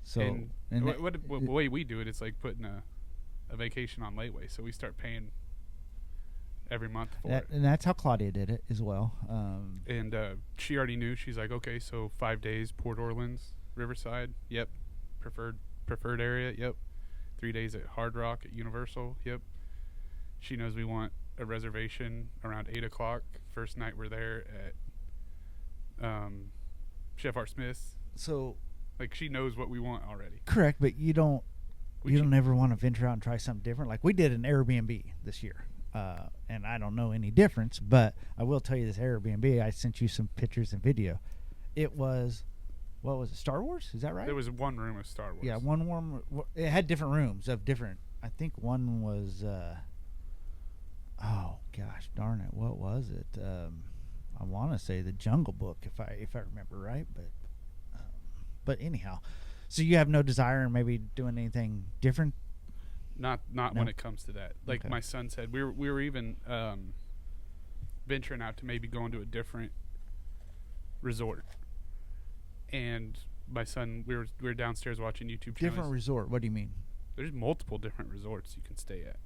[SPEAKER 1] So
[SPEAKER 2] and what the way we do it is like putting a vacation on layaway. So we start paying every month for it.
[SPEAKER 1] And that's how Claudia did it as well.
[SPEAKER 2] And she already knew. She's like, okay, so 5 days, Port Orleans, Riverside. Yep. Preferred area. Yep. 3 days at Hard Rock at Universal. Yep. She knows we want a reservation around 8 o'clock. First night we're there at Chef Art Smith's.
[SPEAKER 1] So
[SPEAKER 2] Like, she knows what we want already.
[SPEAKER 1] correct, but you don't ever want to venture out and try something different. Like we did an Airbnb this year, and I don't know any difference, but I will tell you this Airbnb. I sent you some pictures and video. It was, what was it? Star Wars? Is that right?
[SPEAKER 2] There was one room of Star Wars.
[SPEAKER 1] Yeah, one warm. It had different rooms of different. I think one was. Oh gosh, darn it! What was it? I want to say the Jungle Book, if I remember right, but anyhow, so you have no desire in maybe doing anything different.
[SPEAKER 2] Not
[SPEAKER 1] No?
[SPEAKER 2] when it comes to that. Like
[SPEAKER 1] Okay.
[SPEAKER 2] my son said, we were even venturing out to maybe going to a different resort. And my son, we were downstairs watching YouTube channels.
[SPEAKER 1] Different resort. What do you mean?
[SPEAKER 2] There's multiple different resorts you can stay at.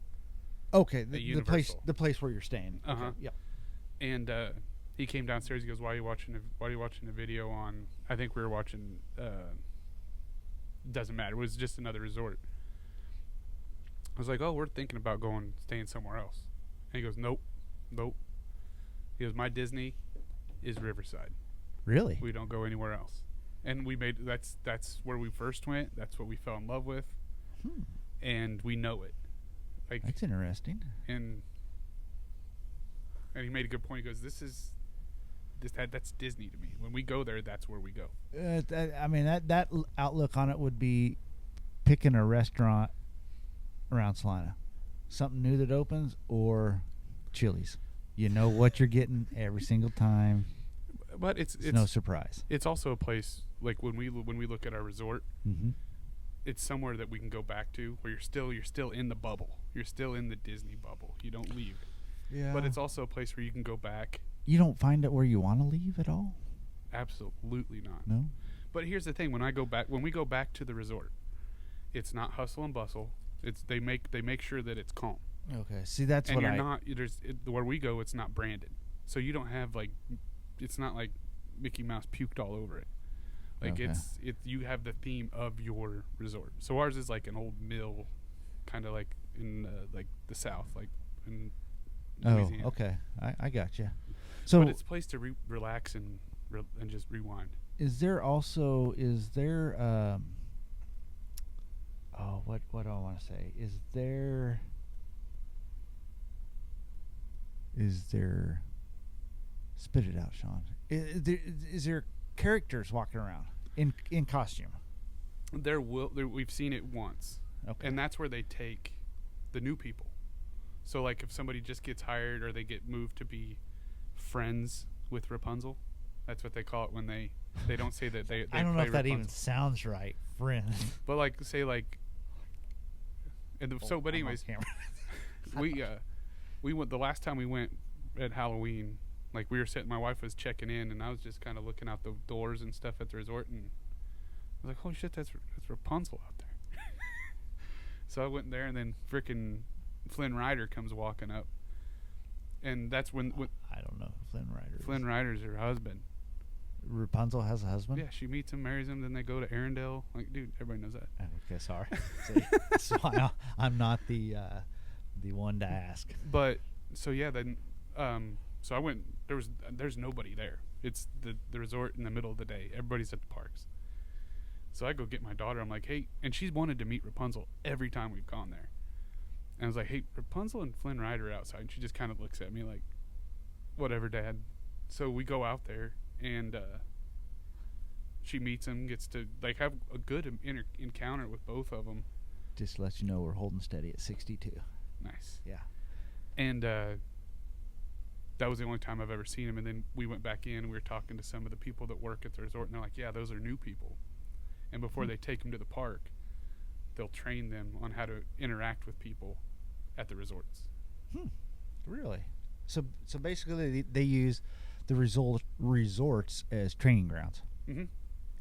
[SPEAKER 1] Okay,
[SPEAKER 2] The
[SPEAKER 1] the place
[SPEAKER 2] Universal.
[SPEAKER 1] where you're staying.
[SPEAKER 2] Uh-huh.
[SPEAKER 1] Okay, yep.
[SPEAKER 2] And he came downstairs. He goes, "Why are you watching a video on?" I think we were watching. Doesn't matter. It was just another resort. I was like, "Oh, we're thinking about staying somewhere else." And he goes, "Nope." He goes, "My Disney is Riverside.
[SPEAKER 1] Really?
[SPEAKER 2] We don't go anywhere else." And we made that's where we first went. That's what we fell in love with, and we know it. Like,
[SPEAKER 1] That's interesting.
[SPEAKER 2] and he made a good point. He goes, that's Disney to me. When we go there, that's where we go.
[SPEAKER 1] I mean, that outlook on it would be picking a restaurant around Salina, something new that opens, or Chili's. You know what you're getting every single time.
[SPEAKER 2] But it's
[SPEAKER 1] no surprise.
[SPEAKER 2] It's also a place, like when we look at our resort,
[SPEAKER 1] Mm-hmm.
[SPEAKER 2] it's somewhere that we can go back to where you're still in the bubble. You're still in the Disney bubble. You don't leave.
[SPEAKER 1] Yeah.
[SPEAKER 2] But it's also a place where you can go back.
[SPEAKER 1] You don't find it where you want to leave at all?
[SPEAKER 2] Absolutely not.
[SPEAKER 1] No.
[SPEAKER 2] But here's the thing: when we go back to the resort, it's not hustle and bustle. They make sure that it's calm.
[SPEAKER 1] Okay. See, that's
[SPEAKER 2] And
[SPEAKER 1] what
[SPEAKER 2] you're not. Where we go, it's not branded, so you don't have it's not like Mickey Mouse puked all over it. Like
[SPEAKER 1] Okay.
[SPEAKER 2] you have the theme of your resort. So ours is like an old mill, kind of like in like the South, like in Louisiana.
[SPEAKER 1] Oh, okay. I got you. So,
[SPEAKER 2] but it's a place to relax and just rewind.
[SPEAKER 1] is there oh, what do I want to say? Is there spit it out, Sean? Is there characters walking around in costume?
[SPEAKER 2] We've seen it once,
[SPEAKER 1] Okay.
[SPEAKER 2] and that's where they take the new people. So like if somebody just gets hired or they get moved to be friends with Rapunzel, that's what they call it when they don't say that they
[SPEAKER 1] I don't know
[SPEAKER 2] play
[SPEAKER 1] if that even
[SPEAKER 2] Rapunzel.
[SPEAKER 1] sounds right, friend.
[SPEAKER 2] But like say like, and but
[SPEAKER 1] I'm on
[SPEAKER 2] anyways,
[SPEAKER 1] camera.
[SPEAKER 2] we went the last time we went at Halloween. Like we were sitting, my wife was checking in, and I was just kind of looking out the doors and stuff at the resort, and I was like, "Holy shit, that's Rapunzel out there!" So I went there, and then frickin' Flynn Rider comes walking up, and that's when
[SPEAKER 1] I don't know who Flynn Rider is.
[SPEAKER 2] Flynn Rider's her husband.
[SPEAKER 1] Rapunzel has a husband?
[SPEAKER 2] Yeah, she meets him, marries him, then they go to Arendelle. Like, dude, everybody knows that.
[SPEAKER 1] Okay, sorry. So I'm not the one to ask.
[SPEAKER 2] But so yeah, then so I went. There's nobody there. It's the resort in the middle of the day. Everybody's at the parks. So I go get my daughter. I'm like, hey, and she's wanted to meet Rapunzel every time we've gone there. And I was like, hey, Rapunzel and Flynn Rider are outside. And she just kind of looks at me like, whatever, Dad. So we go out there, and she meets him, gets to like have a good encounter with both of them.
[SPEAKER 1] Just to let you know, we're holding steady at 62.
[SPEAKER 2] Nice.
[SPEAKER 1] Yeah.
[SPEAKER 2] And that was the only time I've ever seen him. And then we went back in, and we were talking to some of the people that work at the resort, and they're like, yeah, those are new people. And before they take them to the park, they'll train them on how to interact with people at the resorts.
[SPEAKER 1] Really? So basically, they use the resorts as training grounds.
[SPEAKER 2] Mm-hmm.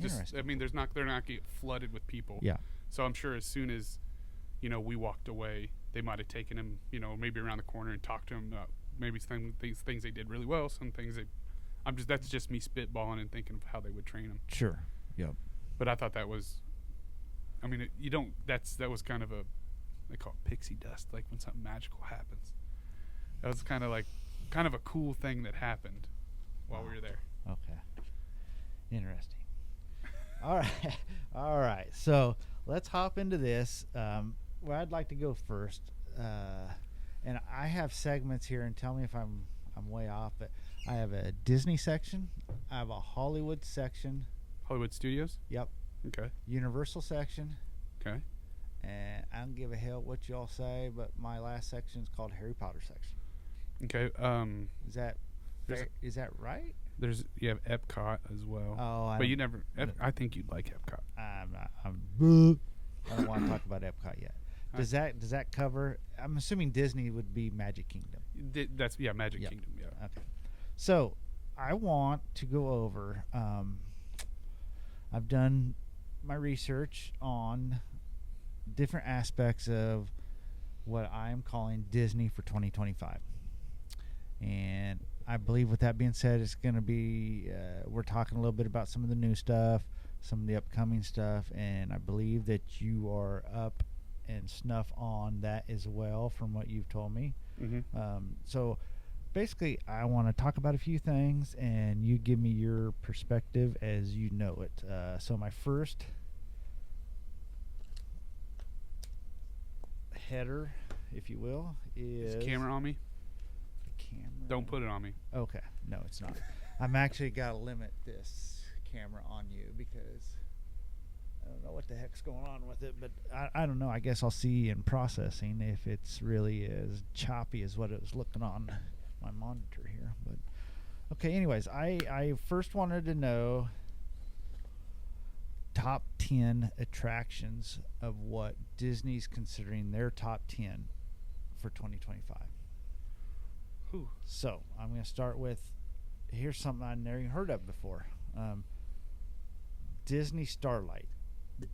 [SPEAKER 2] Just, I mean, they're not getting flooded with people.
[SPEAKER 1] Yeah.
[SPEAKER 2] So I'm sure as soon as, we walked away, they might have taken him, maybe around the corner and talked to him about maybe some things they did really well, some things that's just me spitballing and thinking of how they would train him.
[SPEAKER 1] Sure. Yep.
[SPEAKER 2] But I thought that was, I mean, you don't. That was kind of a, they call it pixie dust, like when something magical happens. That was kind of a cool thing that happened while we were there.
[SPEAKER 1] Okay. Interesting. All right. All right. So let's hop into this. Where I'd like to go first, and I have segments here, and tell me if I'm way off. But I have a Disney section. I have a Hollywood section.
[SPEAKER 2] Hollywood Studios.
[SPEAKER 1] Yep.
[SPEAKER 2] Okay.
[SPEAKER 1] Universal section.
[SPEAKER 2] Okay.
[SPEAKER 1] And I don't give a hell what y'all say, but my last section is called Harry Potter section.
[SPEAKER 2] Okay.
[SPEAKER 1] Is that fair? Is that right?
[SPEAKER 2] You have Epcot as well.
[SPEAKER 1] Oh,
[SPEAKER 2] but you never. I think you'd like Epcot.
[SPEAKER 1] I don't want to talk about Epcot yet. Does that cover? I'm assuming Disney would be Magic Kingdom.
[SPEAKER 2] That's Magic Kingdom. Yeah.
[SPEAKER 1] Okay. So I want to go over. I've done my research on different aspects of what I am calling Disney for 2025, and I believe with that being said, it's going to be we're talking a little bit about some of the new stuff, some of the upcoming stuff, and I believe that you are up and snuff on that as well from what you've told me.
[SPEAKER 2] Mm-hmm.
[SPEAKER 1] So basically, I want to talk about a few things, and you give me your perspective as you know it. So my first header, if you will, is
[SPEAKER 2] the camera on me.
[SPEAKER 1] The camera.
[SPEAKER 2] Don't put it on me.
[SPEAKER 1] Okay, no, it's not. I'm actually got to limit this camera on you because I don't know what the heck's going on with it, but I don't know. I guess I'll see in processing if it's really as choppy as what it was looking on my monitor here. But okay, anyways, I first wanted to know top 10 attractions of what Disney's considering their top 10 for 2025.
[SPEAKER 2] Whew.
[SPEAKER 1] So I'm going to start with, here's something I've never even heard of before. Disney Starlight,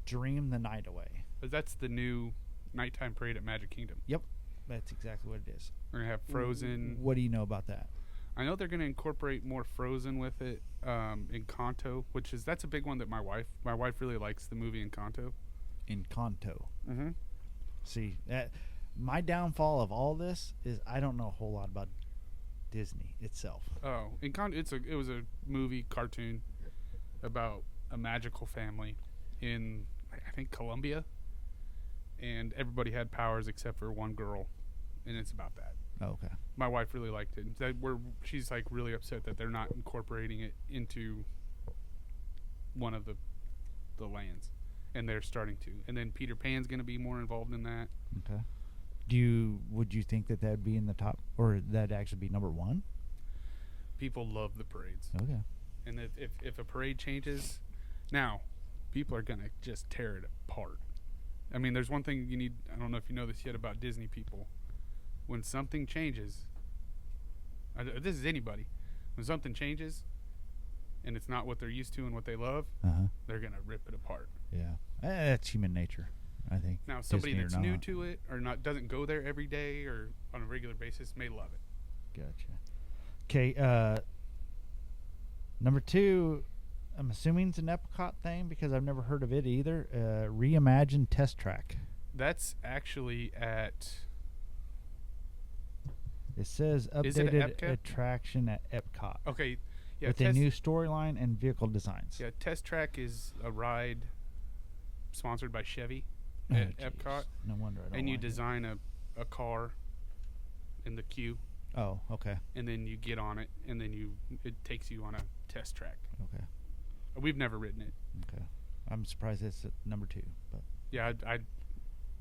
[SPEAKER 1] Dream the Night Away.
[SPEAKER 2] But that's the new nighttime parade at Magic Kingdom.
[SPEAKER 1] Yep, that's exactly what it is.
[SPEAKER 2] We're going to have Frozen.
[SPEAKER 1] What do you know about that?
[SPEAKER 2] I know they're going to incorporate more Frozen with it, Encanto, that's a big one that my wife really likes the movie Encanto.
[SPEAKER 1] Encanto.
[SPEAKER 2] Mm-hmm.
[SPEAKER 1] See, that my downfall of all this is I don't know a whole lot about Disney itself.
[SPEAKER 2] Oh, Encanto! It was a movie cartoon about a magical family in, I think, Colombia, and everybody had powers except for one girl, and it's about that.
[SPEAKER 1] Oh, okay.
[SPEAKER 2] My wife really liked it. She's like really upset that they're not incorporating it into one of the lands, and they're starting to. And then Peter Pan's going to be more involved in that.
[SPEAKER 1] Okay. Would you think that that'd be in the top, or that'd actually be number one?
[SPEAKER 2] People love the parades.
[SPEAKER 1] Okay.
[SPEAKER 2] And if a parade changes, now people are going to just tear it apart. I mean, there's one thing you need. I don't know if you know this yet about Disney people. When something changes, this is anybody. When something changes, and it's not what they're used to and what they love, they're gonna rip it apart.
[SPEAKER 1] Yeah, that's human nature, I think.
[SPEAKER 2] Now, somebody that's new to it or doesn't go there every day or on a regular basis may love it.
[SPEAKER 1] Gotcha. Okay, number 2. I'm assuming it's an Epcot thing because I've never heard of it either. Reimagined Test Track.
[SPEAKER 2] That's actually at.
[SPEAKER 1] It says updated attraction at Epcot.
[SPEAKER 2] Okay, yeah.
[SPEAKER 1] With a new storyline and vehicle designs.
[SPEAKER 2] Yeah, Test Track is a ride sponsored by Chevy at Epcot.
[SPEAKER 1] No wonder I don't.
[SPEAKER 2] And you design a car in the queue.
[SPEAKER 1] Oh, okay.
[SPEAKER 2] And then you get on it, and then it takes you on a test track.
[SPEAKER 1] Okay.
[SPEAKER 2] We've never ridden it.
[SPEAKER 1] Okay. I'm surprised it's at number 2, but
[SPEAKER 2] yeah, I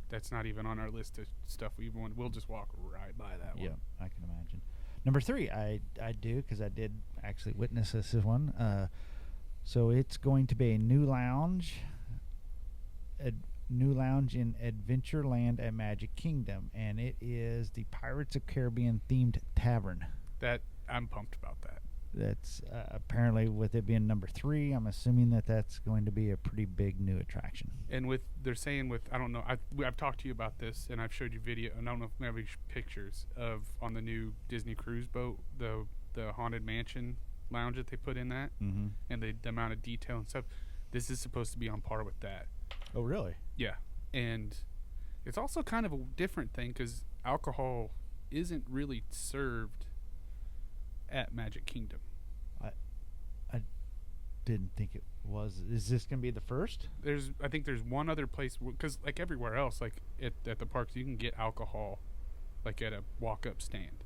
[SPEAKER 2] that's not even on our list of stuff we want. We'll just walk right by that one.
[SPEAKER 1] Yeah, I can imagine. Number 3, I do because I did actually witness this one. So it's going to be a new lounge in Adventureland at Magic Kingdom, and it is the Pirates of Caribbean themed tavern.
[SPEAKER 2] That I'm pumped about that.
[SPEAKER 1] That's apparently, with it being number 3, I'm assuming that that's going to be a pretty big new attraction.
[SPEAKER 2] And they're saying I don't know, I've talked to you about this, and I've showed you video, and I don't know if maybe pictures of on the new Disney cruise boat, the Haunted Mansion lounge that they put in that,
[SPEAKER 1] mm-hmm.
[SPEAKER 2] and the amount of detail and stuff. This is supposed to be on par with that.
[SPEAKER 1] Oh, really?
[SPEAKER 2] Yeah, and it's also kind of a different thing because alcohol isn't really served at Magic Kingdom.
[SPEAKER 1] I didn't think it was. Is this gonna be the first?
[SPEAKER 2] I think there's one other place because like everywhere else, like at the parks, you can get alcohol, like at a walk-up stand,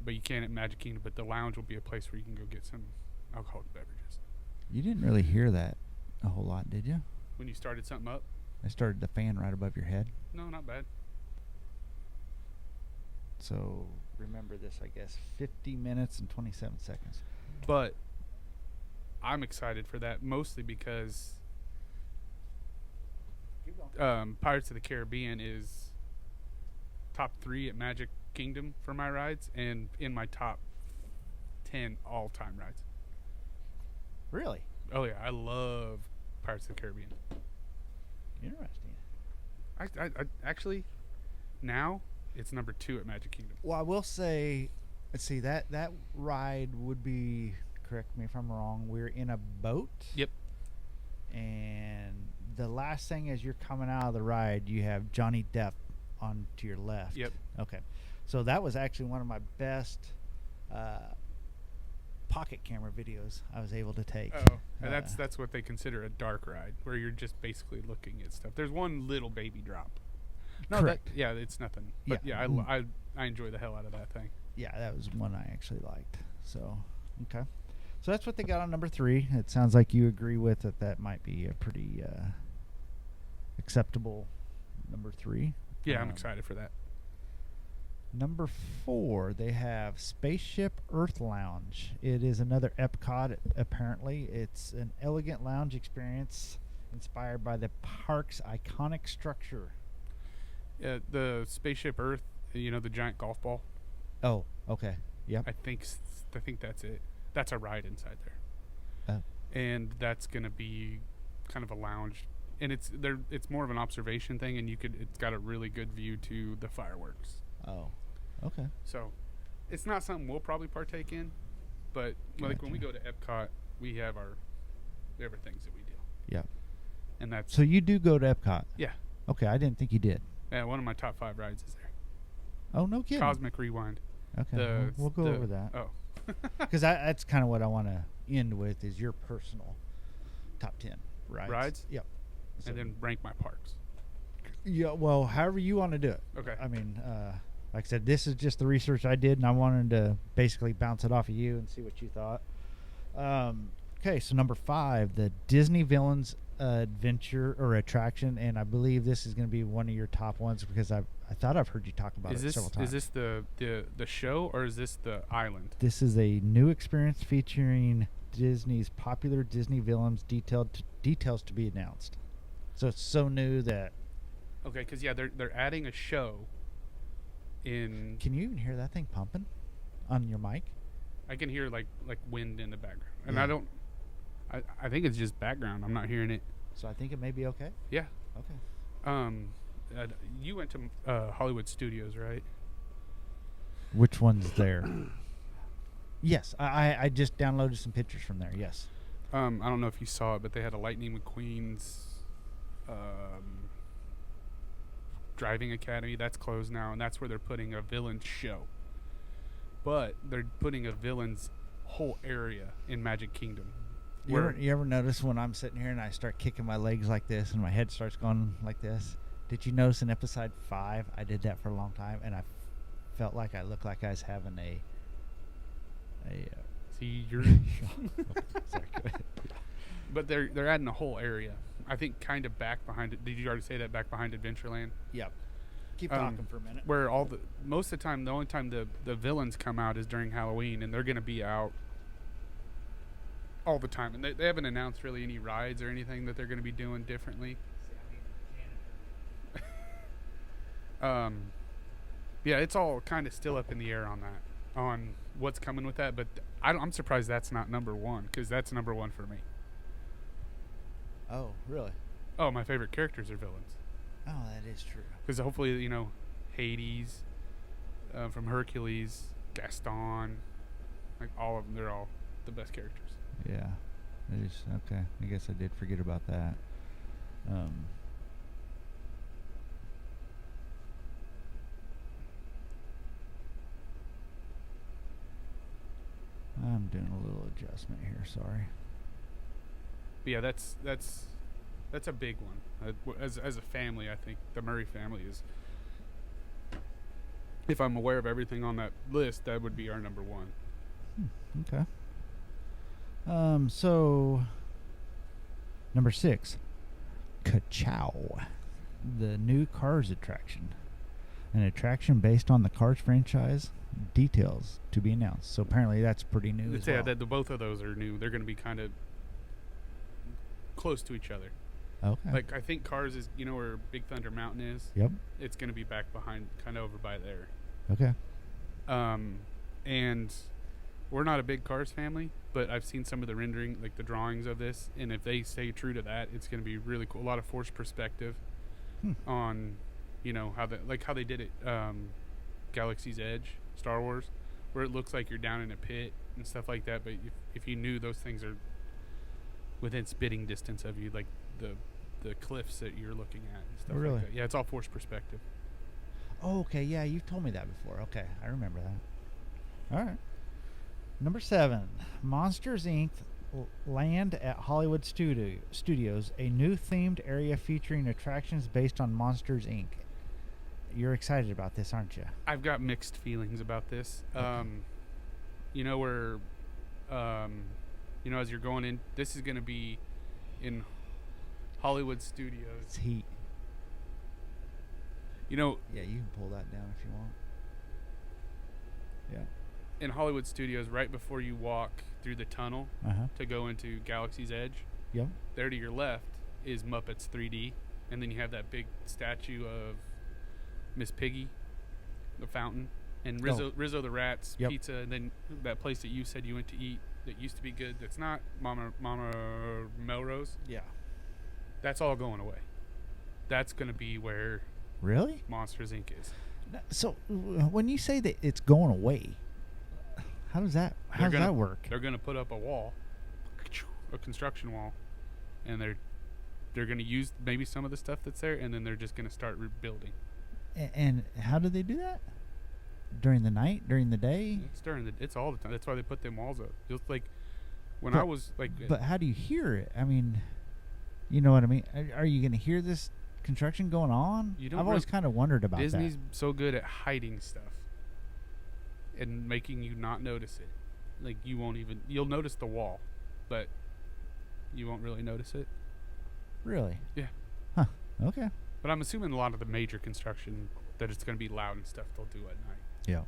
[SPEAKER 2] but you can't at Magic Kingdom. But the lounge will be a place where you can go get some alcoholic beverages.
[SPEAKER 1] You didn't really hear that a whole lot, did you?
[SPEAKER 2] When you started something up?
[SPEAKER 1] I started the fan right above your head.
[SPEAKER 2] No, not bad.
[SPEAKER 1] So remember this, I guess. 50 minutes and 27 seconds.
[SPEAKER 2] But I'm excited for that mostly because Pirates of the Caribbean is top 3 at Magic Kingdom for my rides and in my top 10 all-time rides.
[SPEAKER 1] Really?
[SPEAKER 2] Oh yeah, I love Pirates of the Caribbean.
[SPEAKER 1] Interesting.
[SPEAKER 2] I actually now it's number 2 at Magic Kingdom.
[SPEAKER 1] Well, I will say, let's see, that ride would be, correct me if I'm wrong, we're in a boat.
[SPEAKER 2] Yep.
[SPEAKER 1] And the last thing as you're coming out of the ride, you have Johnny Depp on to your left.
[SPEAKER 2] Yep.
[SPEAKER 1] Okay. So that was actually one of my best pocket camera videos I was able to take.
[SPEAKER 2] Oh, and that's what they consider a dark ride, where you're just basically looking at stuff. There's one little baby drop. No,
[SPEAKER 1] correct.
[SPEAKER 2] yeah, it's nothing. But yeah, I enjoy the hell out of that thing.
[SPEAKER 1] Yeah, that was one I actually liked. So, okay. So that's what they got on number 3. It sounds like you agree with it. That might be a pretty acceptable number 3.
[SPEAKER 2] Yeah, I'm excited for that.
[SPEAKER 1] Number 4, they have Spaceship Earth Lounge. It is another Epcot, apparently. It's an elegant lounge experience inspired by the park's iconic structure.
[SPEAKER 2] The Spaceship Earth, you know, the giant golf ball.
[SPEAKER 1] Oh, okay. Yep.
[SPEAKER 2] I think that's it. That's a ride inside there.
[SPEAKER 1] Oh.
[SPEAKER 2] And that's going to be kind of a lounge. And it's more of an observation thing, and it's got a really good view to the fireworks.
[SPEAKER 1] Oh, okay.
[SPEAKER 2] So, it's not something we'll probably partake in, but like when we go to Epcot, we have our things that we do.
[SPEAKER 1] Yeah.
[SPEAKER 2] And that's
[SPEAKER 1] so you do go to Epcot?
[SPEAKER 2] Yeah.
[SPEAKER 1] Okay, I didn't think you did.
[SPEAKER 2] Yeah, one of my top 5 rides is there.
[SPEAKER 1] Oh, no kidding.
[SPEAKER 2] Cosmic Rewind.
[SPEAKER 1] Okay, we'll go over that.
[SPEAKER 2] Oh.
[SPEAKER 1] Because that's kind of what I want to end with is your personal top 10 rides. Yep. So,
[SPEAKER 2] and then rank my parks.
[SPEAKER 1] Yeah, well, however you want to do it.
[SPEAKER 2] Okay.
[SPEAKER 1] I mean, like I said, this is just the research I did, and I wanted to basically bounce it off of you and see what you thought. Okay, so number 5, the Disney Villains Adventure or Attraction, and I believe this is going to be one of your top ones because I thought I've heard you talk about it several times.
[SPEAKER 2] Is this the show or is this the island?
[SPEAKER 1] This is a new experience featuring Disney's popular Disney villains, details to be announced. So it's so new that.
[SPEAKER 2] Okay, because yeah, they're adding a show. In.
[SPEAKER 1] Can you even hear that thing pumping on your mic?
[SPEAKER 2] I can hear like wind in the background, and
[SPEAKER 1] yeah.
[SPEAKER 2] I don't. I think it's just background. I'm not hearing it.
[SPEAKER 1] So I think it may be okay.
[SPEAKER 2] Yeah.
[SPEAKER 1] Okay.
[SPEAKER 2] You went to Hollywood Studios, right?
[SPEAKER 1] Which one's there? Yes, I just downloaded some pictures from there. Yes.
[SPEAKER 2] I don't know if you saw it, but they had a Lightning McQueen's driving academy. That's closed now, and that's where they're putting a villain's show. But they're putting a villain's whole area in Magic Kingdom.
[SPEAKER 1] You ever notice when I'm sitting here and I start kicking my legs like this and my head starts going like this? Did you notice in episode 5 I did that for a long time and I felt like I looked like I was having a
[SPEAKER 2] See, you're.
[SPEAKER 1] Sorry, go ahead.
[SPEAKER 2] But they're adding a whole area. I think kind of back behind it. Did you already say that back behind Adventureland?
[SPEAKER 1] Yep. Keep talking for a minute.
[SPEAKER 2] Where most of the time, the only time the villains come out is during Halloween, and they're going to be out all the time. And they haven't announced really any rides or anything that they're going to be doing differently. Yeah, it's all kind of still up in the air on that, on what's coming with that. But I'm surprised that's not number 1, because that's number 1 for me.
[SPEAKER 1] Oh, really?
[SPEAKER 2] Oh, my favorite characters are villains.
[SPEAKER 1] Oh, that is true.
[SPEAKER 2] Because hopefully, Hades from Hercules, Gaston, like all of them, they're all the best characters.
[SPEAKER 1] Yeah. Okay. I guess I did forget about that. Um, I'm doing a little adjustment here. Sorry.
[SPEAKER 2] But yeah, that's a big one. As a family, I think the Murray family is. If I'm aware of everything on that list, that would be our number one.
[SPEAKER 1] Okay. So number 6, Ka-Chow, the new Cars attraction, an attraction based on the Cars franchise. Details to be announced. So apparently that's pretty new as well.
[SPEAKER 2] That both of those are new. They're going to be kind of close to each other.
[SPEAKER 1] Okay.
[SPEAKER 2] Like I think Cars is, where Big Thunder Mountain is.
[SPEAKER 1] Yep.
[SPEAKER 2] It's going to be back behind, kind of over by there.
[SPEAKER 1] Okay.
[SPEAKER 2] And we're not a big Cars family, but I've seen some of the rendering, like the drawings of this, and if they stay true to that, it's going to be really cool. A lot of forced perspective on, how they did it, Galaxy's Edge, Star Wars, where it looks like you're down in a pit and stuff like that. But if you knew those things are within spitting distance of you, like the cliffs that you're looking at and stuff
[SPEAKER 1] really?
[SPEAKER 2] like that. Yeah, it's all forced perspective.
[SPEAKER 1] Oh, okay. Yeah, you've told me that before. Okay, I remember that. All right. Number 7, Monsters Inc. Land at Hollywood Studios, a new themed area featuring attractions based on Monsters Inc. You're excited about this, aren't you?
[SPEAKER 2] I've got mixed feelings about this.
[SPEAKER 1] Okay.
[SPEAKER 2] Where, as you're going in, this is going to be in Hollywood Studios.
[SPEAKER 1] It's heat. Yeah, you can pull that down if you want. Yeah.
[SPEAKER 2] In Hollywood Studios, right before you walk through the tunnel to go into Galaxy's Edge,
[SPEAKER 1] Yep.
[SPEAKER 2] there to your left is Muppets 3D, and then you have that big statue of Miss Piggy, the fountain, and Rizzo the Rat's pizza, and then that place that you said you went to eat that used to be good. That's not Mama Melrose.
[SPEAKER 1] Yeah.
[SPEAKER 2] That's all going away. That's going to be where
[SPEAKER 1] Really?
[SPEAKER 2] Monsters Inc. is.
[SPEAKER 1] So when you say that it's going away, how does that work?
[SPEAKER 2] They're going to put up a wall, a construction wall, and they're going to use maybe some of the stuff that's there, and then they're just going to start rebuilding.
[SPEAKER 1] And how do they do that? During the night? During the day?
[SPEAKER 2] It's all the time. That's why they put them walls up. Just like when I was like.
[SPEAKER 1] But how do you hear it? I mean, you know what I mean? Are you going to hear this construction going on? I've always kind of wondered about
[SPEAKER 2] Disney's
[SPEAKER 1] that.
[SPEAKER 2] so good at hiding stuff and making you not notice it. Like you'll notice the wall, but you won't really notice it.
[SPEAKER 1] Really?
[SPEAKER 2] Yeah.
[SPEAKER 1] Huh. Okay.
[SPEAKER 2] But I'm assuming a lot of the major construction that it's going to be loud and stuff they'll do at night.
[SPEAKER 1] Yeah.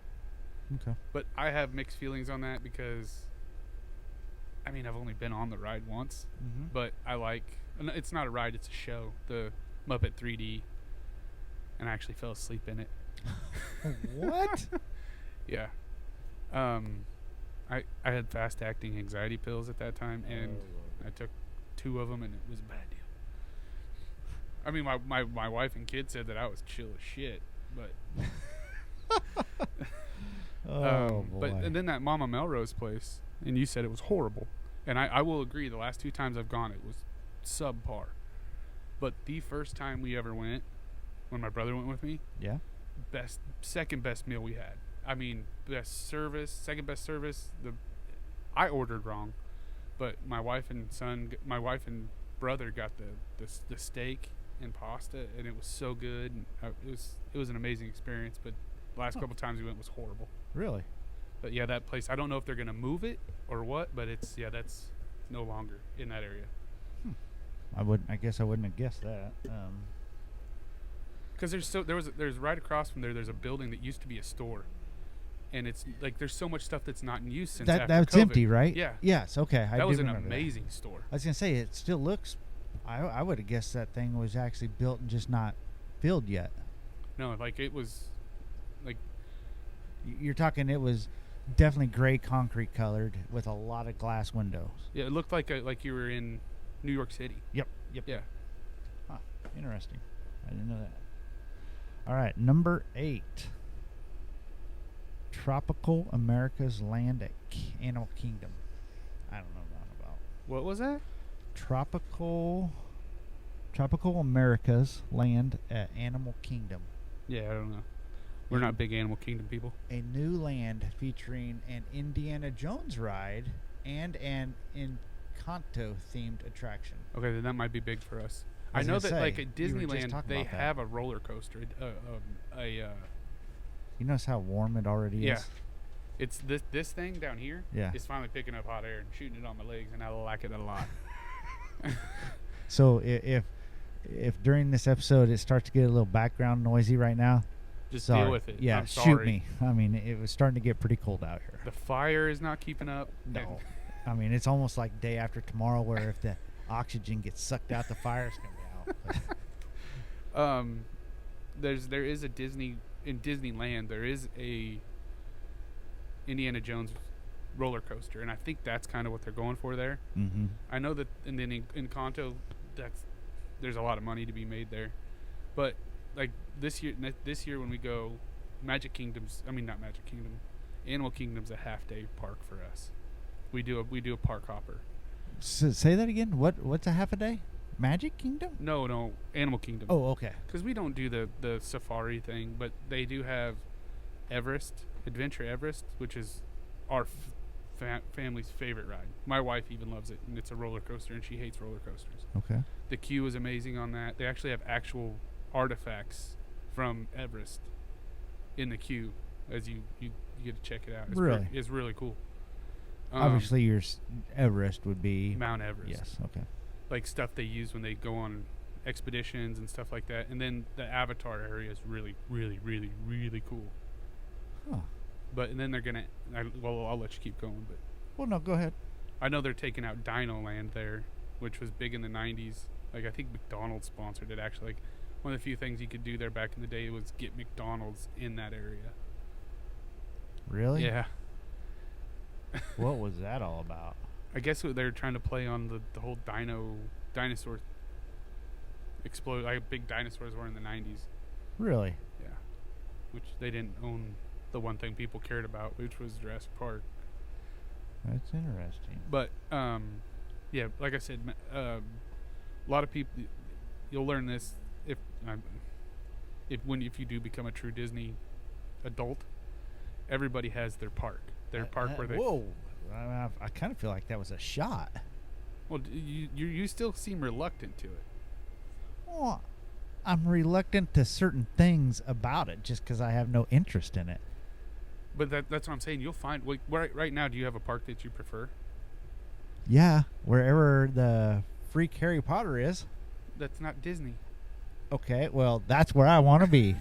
[SPEAKER 1] Okay.
[SPEAKER 2] But I have mixed feelings on that because, I've only been on the ride once, but it's not a ride, it's a show, the Muppet 3D, and I actually fell asleep in it.
[SPEAKER 1] What?
[SPEAKER 2] Yeah. I had fast-acting anxiety pills at that time, and I took 2 of them, and it was a bad deal. My wife and kids said that I was chill as shit, but...
[SPEAKER 1] boy.
[SPEAKER 2] And then that Mama Melrose place, and you said it was horrible. And I will agree, the last 2 times I've gone, it was subpar. But the first time we ever went, when my brother went with me,
[SPEAKER 1] yeah,
[SPEAKER 2] second best meal we had. Best service, second best service. I ordered wrong, but my wife and brother got the steak and pasta, and it was so good. And it was an amazing experience. But the last couple times we went was horrible.
[SPEAKER 1] Really?
[SPEAKER 2] But yeah, that place, I don't know if they're gonna move it or what, but that's no longer in that area.
[SPEAKER 1] I guess I wouldn't have guessed that.
[SPEAKER 2] Because there's right across from there's a building that used to be a store, and it's like there's so much stuff that's not in use since after
[SPEAKER 1] that's
[SPEAKER 2] COVID.
[SPEAKER 1] empty, right?
[SPEAKER 2] Yeah.
[SPEAKER 1] Yes. Okay.
[SPEAKER 2] That was an amazing store.
[SPEAKER 1] I was gonna say it still looks. I would have guessed that thing was actually built and just not filled yet.
[SPEAKER 2] No, like it was, like
[SPEAKER 1] you're talking. It was definitely gray concrete colored with a lot of glass windows.
[SPEAKER 2] Yeah, it looked like you were in New York City.
[SPEAKER 1] Yep.
[SPEAKER 2] Yeah.
[SPEAKER 1] Huh. Interesting. I didn't know that. All right, number 8. Tropical America's Land at Animal Kingdom. I don't know nothing about.
[SPEAKER 2] What was that?
[SPEAKER 1] Tropical America's land at Animal Kingdom.
[SPEAKER 2] Yeah, I don't know. We're not big Animal Kingdom people.
[SPEAKER 1] A new land featuring an Indiana Jones ride and an Encanto themed attraction.
[SPEAKER 2] Okay, then that might be big for us.
[SPEAKER 1] I
[SPEAKER 2] I know
[SPEAKER 1] was
[SPEAKER 2] that
[SPEAKER 1] gonna
[SPEAKER 2] like
[SPEAKER 1] say,
[SPEAKER 2] at
[SPEAKER 1] you were just
[SPEAKER 2] Disneyland
[SPEAKER 1] talking
[SPEAKER 2] they
[SPEAKER 1] about that.
[SPEAKER 2] have a roller coaster.
[SPEAKER 1] You notice how warm it already
[SPEAKER 2] Yeah.
[SPEAKER 1] is?
[SPEAKER 2] It's this thing down here.
[SPEAKER 1] Yeah.
[SPEAKER 2] Is finally picking up hot air and shooting it on my legs, and I like it a lot.
[SPEAKER 1] So if during this episode it starts to get a little background noisy right now,
[SPEAKER 2] Just
[SPEAKER 1] sorry.
[SPEAKER 2] deal with it.
[SPEAKER 1] Yeah,
[SPEAKER 2] I'm
[SPEAKER 1] shoot
[SPEAKER 2] sorry.
[SPEAKER 1] me. I mean, it was starting to get pretty cold out here.
[SPEAKER 2] The fire is not keeping up.
[SPEAKER 1] No. I mean, it's almost like day after tomorrow where if the oxygen gets sucked out, the fire's going to be out.
[SPEAKER 2] There is a in Disneyland. There is a Indiana Jones roller coaster, and I think that's kind of what they're going for there.
[SPEAKER 1] Mm-hmm.
[SPEAKER 2] I know that, and then in Encanto, there's a lot of money to be made there, but like this year when we go, not Magic Kingdom, Animal Kingdom's a half-day park for us. We do a park hopper.
[SPEAKER 1] So, say that again. What's a half a day? Magic Kingdom?
[SPEAKER 2] No, Animal Kingdom.
[SPEAKER 1] Oh, okay.
[SPEAKER 2] Because we don't do the safari thing, but they do have Adventure Everest, which is our family's favorite ride. My wife even loves it, and it's a roller coaster, and she hates roller coasters.
[SPEAKER 1] Okay.
[SPEAKER 2] The queue is amazing on that. They actually have actual artifacts from Everest in the queue, as you get to check it out.
[SPEAKER 1] Really?
[SPEAKER 2] It's really cool.
[SPEAKER 1] Obviously, your Everest would be
[SPEAKER 2] Mount Everest.
[SPEAKER 1] Yes. Okay.
[SPEAKER 2] Like stuff they use when they go on expeditions and stuff like that. And then the Avatar area is really, really, really, really cool.
[SPEAKER 1] Huh.
[SPEAKER 2] But and then they're gonna. I'll let you keep going. But
[SPEAKER 1] Well, no, go ahead.
[SPEAKER 2] I know they're taking out Dino Land there, which was big in the '90s. Like I think McDonald's sponsored it. Actually, like one of the few things you could do there back in the day was get McDonald's in that area.
[SPEAKER 1] Really?
[SPEAKER 2] Yeah.
[SPEAKER 1] What was that all about?
[SPEAKER 2] I guess they're trying to play on the whole dinosaur explode. Like big dinosaurs were in the '90s.
[SPEAKER 1] Really?
[SPEAKER 2] Yeah. Which they didn't own the one thing people cared about, which was Jurassic Park.
[SPEAKER 1] That's interesting.
[SPEAKER 2] But yeah, like I said, a lot of people. You'll learn this if you do become a true Disney adult. Everybody has their park. Their park where they.
[SPEAKER 1] Whoa! I kind of feel like that was a shot.
[SPEAKER 2] Well, you still seem reluctant to it.
[SPEAKER 1] Well, I'm reluctant to certain things about it just because I have no interest in it.
[SPEAKER 2] But that's what I'm saying. You'll find right now. Do you have a park that you prefer?
[SPEAKER 1] Yeah, wherever the freak Harry Potter is.
[SPEAKER 2] That's not Disney.
[SPEAKER 1] Okay, well, that's where I want to be.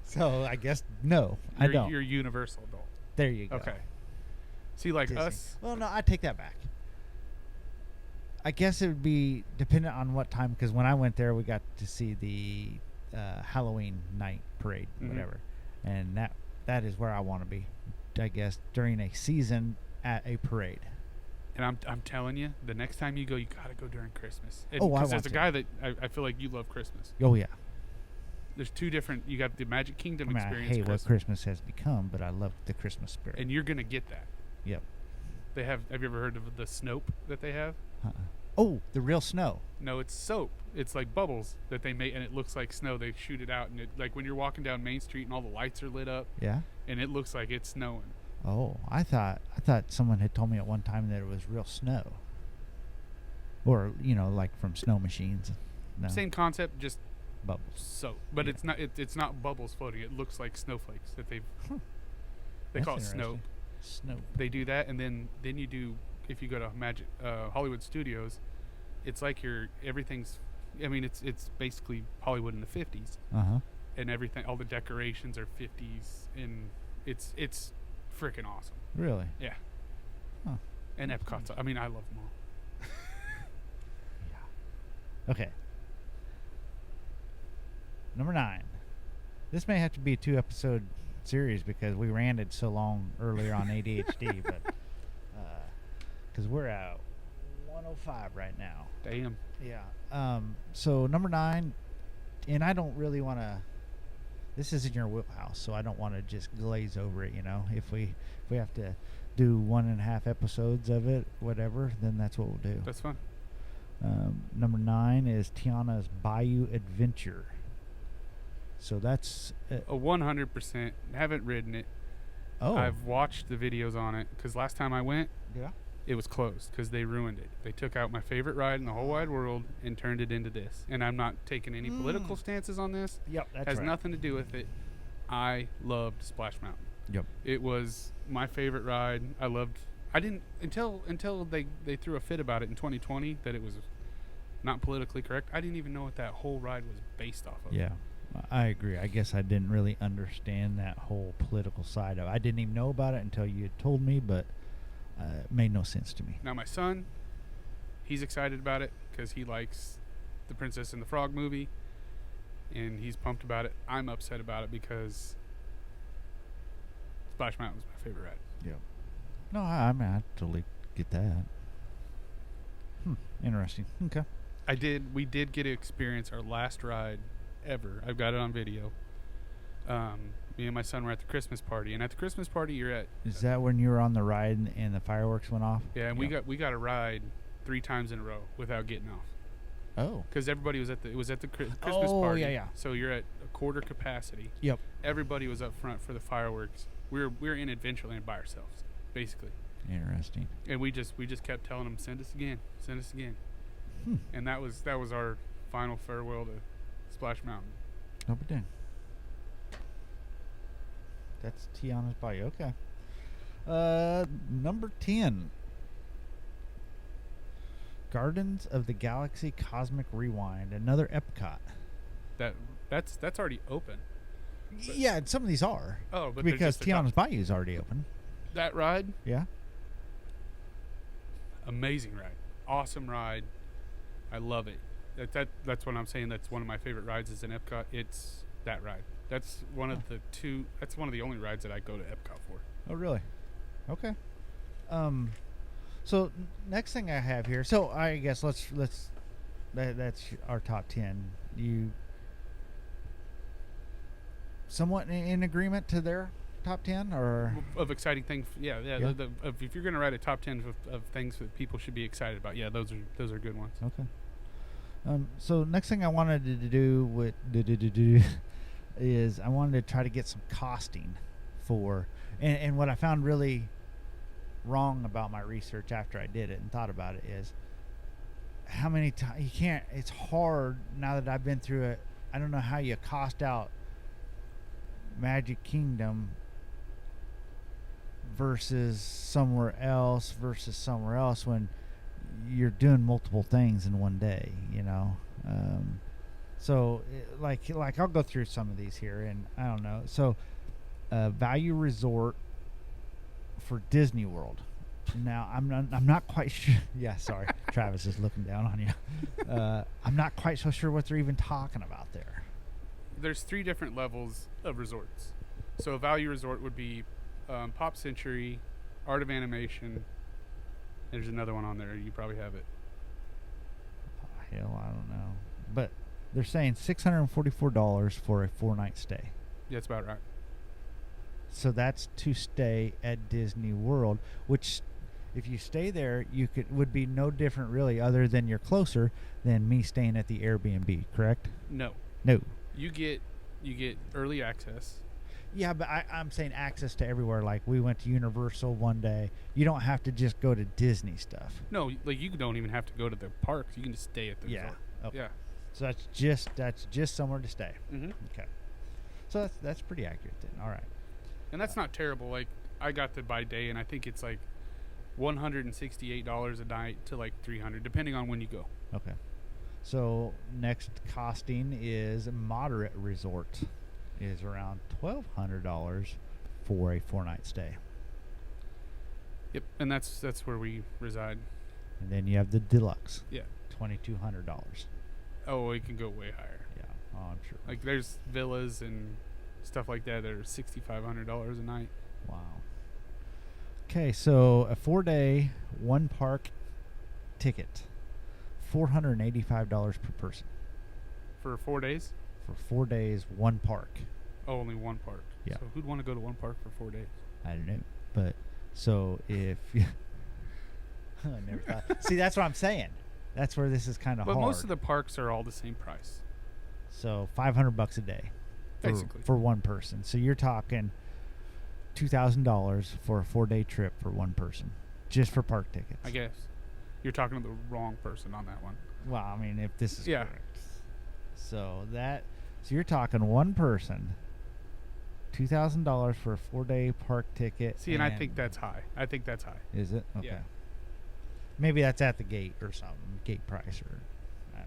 [SPEAKER 1] So I guess no, I don't.
[SPEAKER 2] You're Universal adult.
[SPEAKER 1] There you go.
[SPEAKER 2] Okay. See, like
[SPEAKER 1] Disney.
[SPEAKER 2] us.
[SPEAKER 1] Well, no, I take that back. I guess it would be dependent on what time, because when I went there, we got to see the Halloween night parade, whatever, and that is where I want to be. I guess during a season at a parade.
[SPEAKER 2] And I'm telling you, the next time you go, you gotta go during Christmas.
[SPEAKER 1] I want
[SPEAKER 2] there's a
[SPEAKER 1] to.
[SPEAKER 2] guy that I feel like you love Christmas.
[SPEAKER 1] Oh yeah.
[SPEAKER 2] There's two different. You got the Magic Kingdom
[SPEAKER 1] I
[SPEAKER 2] experience.
[SPEAKER 1] hate what Christmas has become, but I love the Christmas spirit.
[SPEAKER 2] And you're gonna get that.
[SPEAKER 1] Yep.
[SPEAKER 2] They have. Have you ever heard of the Snope that they have?
[SPEAKER 1] Oh, the real snow.
[SPEAKER 2] No, it's soap. It's like bubbles that they make, and it looks like snow. They shoot it out, and it like when you're walking down Main Street and all the lights are lit up,
[SPEAKER 1] Yeah.
[SPEAKER 2] and it looks like it's snowing.
[SPEAKER 1] Oh, I thought someone had told me at one time that it was real snow. Or like from snow machines. No.
[SPEAKER 2] Same concept, just
[SPEAKER 1] Bubbles.
[SPEAKER 2] soap, but
[SPEAKER 1] Yeah.
[SPEAKER 2] it's not. It's not bubbles floating. It looks like snowflakes that they've. They
[SPEAKER 1] That's
[SPEAKER 2] call it Snope.
[SPEAKER 1] interesting. Snow.
[SPEAKER 2] They do that, and then you do. If you go to Hollywood Studios, it's like everything's. I mean, it's basically Hollywood in the 50s, and everything. All the decorations are 50s, and it's freaking awesome.
[SPEAKER 1] Really?
[SPEAKER 2] Yeah.
[SPEAKER 1] Huh.
[SPEAKER 2] And Epcot's. I mean, I love them all.
[SPEAKER 1] Yeah. Okay. Number 9. This may have to be a 2-episode series because we ranted so long earlier on ADHD, but because we're at 105 right now.
[SPEAKER 2] Damn.
[SPEAKER 1] Yeah. So number 9, and I don't really want to. this is in your wheelhouse, so I don't want to just glaze over it. If we have to do 1.5 episodes of it, whatever, then that's what we'll do.
[SPEAKER 2] That's fun.
[SPEAKER 1] Number 9 is Tiana's Bayou Adventure. So that's
[SPEAKER 2] a 100%. Haven't ridden it.
[SPEAKER 1] Oh,
[SPEAKER 2] I've watched the videos on it because last time I went,
[SPEAKER 1] yeah.
[SPEAKER 2] it was closed because they ruined it. They took out my favorite ride in the whole wide world and turned it into this. And I'm not taking any political stances on this.
[SPEAKER 1] Yep, that's
[SPEAKER 2] Has
[SPEAKER 1] right.
[SPEAKER 2] nothing to do with it. I loved Splash Mountain.
[SPEAKER 1] Yep.
[SPEAKER 2] It was my favorite ride. I didn't until they threw a fit about it in 2020 that it was not politically correct. I didn't even know what that whole ride was based off of.
[SPEAKER 1] Yeah, I agree. I guess I didn't really understand that whole political side of it. I didn't even know about it until you had told me, but it made no sense to me.
[SPEAKER 2] Now my son, he's excited about it because he likes the Princess and the Frog movie, and he's pumped about it. I'm upset about it because Splash Mountain was my favorite ride.
[SPEAKER 1] Yeah. No, I totally get that. Interesting. Okay.
[SPEAKER 2] We did get to experience our last ride ever. I've got it on video. Me and my son were at the Christmas party, and at the Christmas party you're at.
[SPEAKER 1] Is that when you were on the ride and the fireworks went off?
[SPEAKER 2] Yeah, and we got a ride 3 times in a row without getting off.
[SPEAKER 1] Oh.
[SPEAKER 2] Because everybody was at the Christmas
[SPEAKER 1] Oh,
[SPEAKER 2] party.
[SPEAKER 1] yeah.
[SPEAKER 2] So you're at a quarter capacity.
[SPEAKER 1] Yep.
[SPEAKER 2] Everybody was up front for the fireworks. We were in Adventureland by ourselves, basically.
[SPEAKER 1] Interesting.
[SPEAKER 2] And we just kept telling them, send us again. And that was our final farewell to Splash Mountain.
[SPEAKER 1] Oh, but dang. That's Tiana's Bayou. Okay. Number 10. Gardens of the Galaxy Cosmic Rewind. Another Epcot.
[SPEAKER 2] That's already open.
[SPEAKER 1] Yeah, some of these are.
[SPEAKER 2] Oh, but
[SPEAKER 1] because Tiana's Bayou is already open.
[SPEAKER 2] That ride,
[SPEAKER 1] Yeah.
[SPEAKER 2] amazing ride, awesome ride. I love it. That's what I'm saying. That's one of my favorite rides is in Epcot. It's that ride. That's one of the two. That's one of the only rides that I go to Epcot for.
[SPEAKER 1] Oh, really? Okay. So next thing I have here. So I guess that's our top 10. You somewhat in agreement to their top 10 or
[SPEAKER 2] of exciting things? Yeah.
[SPEAKER 1] Yeah.
[SPEAKER 2] If you're gonna write a top 10 of things that people should be excited about, yeah, those are good ones.
[SPEAKER 1] Okay. So next thing I wanted to do is I wanted to try to get some costing for, and what I found really wrong about my research after I did it and thought about it is how many times you can't. It's hard now that I've been through it. I don't know how you cost out Magic Kingdom versus somewhere else when you're doing multiple things in one day, so like I'll go through some of these here, and I don't know. So Value Resort for Disney World. Now I'm not quite sure. Yeah, sorry, Travis is looking down on you. I'm not quite so sure what they're even talking about there.
[SPEAKER 2] There's 3 different levels of resorts. So a Value Resort would be Pop Century, Art of Animation. There's another one on there. You probably have it.
[SPEAKER 1] Hell, I don't know. But they're saying $644 for a 4-night stay.
[SPEAKER 2] Yeah, that's about right.
[SPEAKER 1] So that's to stay at Disney World, which if you stay there, would be no different really, other than you're closer than me staying at the Airbnb, correct?
[SPEAKER 2] No. You get early access.
[SPEAKER 1] Yeah, but I'm saying access to everywhere. Like we went to Universal one day. You don't have to just go to Disney stuff.
[SPEAKER 2] No, like you don't even have to go to the parks. You can just stay at the resort.
[SPEAKER 1] Okay.
[SPEAKER 2] Yeah.
[SPEAKER 1] So that's just somewhere to stay.
[SPEAKER 2] Mm-hmm.
[SPEAKER 1] Okay. So that's pretty accurate then. All right.
[SPEAKER 2] And that's not terrible. Like I got the by day, and I think it's like $168 a night to like $300, depending on when you go.
[SPEAKER 1] Okay. So next costing is Moderate Resort. Is around $1,200 for a 4-night stay.
[SPEAKER 2] Yep, and that's where we reside.
[SPEAKER 1] And then you have the Deluxe.
[SPEAKER 2] Yeah.
[SPEAKER 1] $2,200.
[SPEAKER 2] Oh, it can go way higher.
[SPEAKER 1] Yeah. Oh, I'm sure.
[SPEAKER 2] Like there's villas and stuff like that that are $6,500 a night.
[SPEAKER 1] Wow. Okay, so a 4-day, 1-park ticket, $485 per person.
[SPEAKER 2] For 4 days?
[SPEAKER 1] For 4 days, 1 park.
[SPEAKER 2] Oh, only one park.
[SPEAKER 1] Yeah.
[SPEAKER 2] So who'd want to go to one park for 4 days?
[SPEAKER 1] I don't know. But so if I never thought. See, that's what I'm saying. That's where this is kind of
[SPEAKER 2] But
[SPEAKER 1] hard.
[SPEAKER 2] most of the parks are all the same price.
[SPEAKER 1] So $500 a day,
[SPEAKER 2] Basically.
[SPEAKER 1] for one person. So you're talking $2,000 for a 4-day trip for one person, just for park tickets.
[SPEAKER 2] I guess. You're talking to the wrong person on that one.
[SPEAKER 1] Well, I mean, if this is
[SPEAKER 2] Yeah.
[SPEAKER 1] correct. So you're talking one person, $2,000 for a 4-day park ticket.
[SPEAKER 2] See, and I think that's high. I think that's high.
[SPEAKER 1] Is it? Okay.
[SPEAKER 2] Yeah.
[SPEAKER 1] Maybe that's at the gate or something, gate price, or I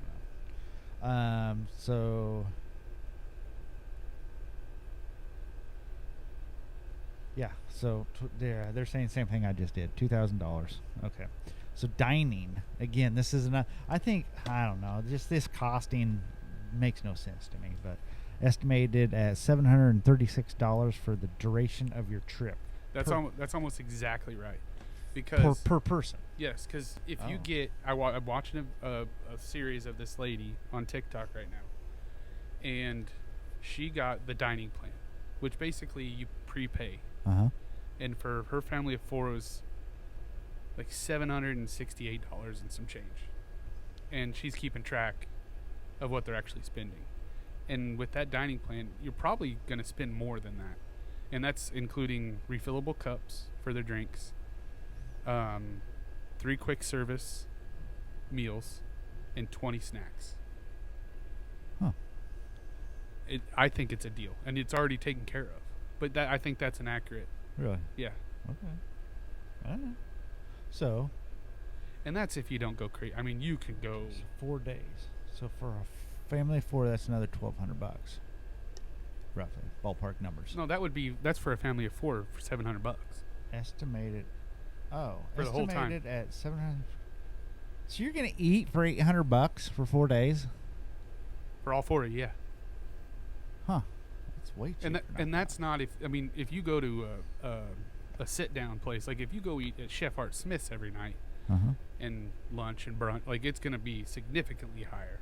[SPEAKER 1] don't know. So yeah, so they're saying the same thing I just did, $2,000. Okay. So dining, again, this is I think, I don't know, just this costing makes no sense to me, but estimated at $736 for the duration of your trip.
[SPEAKER 2] That's almost exactly right. Because
[SPEAKER 1] Per person.
[SPEAKER 2] yes, because if you get, I'm watching a series of this lady on TikTok right now, and she got the dining plan, which basically you prepay, and for her family of 4, it was like $768 and some change, and she's keeping track of what they're actually spending. And with that dining plan, you're probably going to spend more than that, and that's including refillable cups for their drinks, 3 quick service meals, and 20 snacks. I think it's a deal, and it's already taken care of. But I think that's an accurate.
[SPEAKER 1] Really?
[SPEAKER 2] Yeah.
[SPEAKER 1] Okay. I don't know. So,
[SPEAKER 2] And that's if you don't go crazy. I mean, you can go.
[SPEAKER 1] 4 days. So for a family of 4, that's another $1,200, roughly, ballpark numbers.
[SPEAKER 2] No, that's for a family of 4 for $700.
[SPEAKER 1] Estimated. Oh,
[SPEAKER 2] For the whole time.
[SPEAKER 1] estimated at 700. So you're gonna eat for $800 for 4 days?
[SPEAKER 2] For all 4, yeah.
[SPEAKER 1] Huh? That's way cheap.
[SPEAKER 2] And that's not if you go to a sit down place, like if you go eat at Chef Art Smith's every night and lunch and brunch, like it's gonna be significantly higher.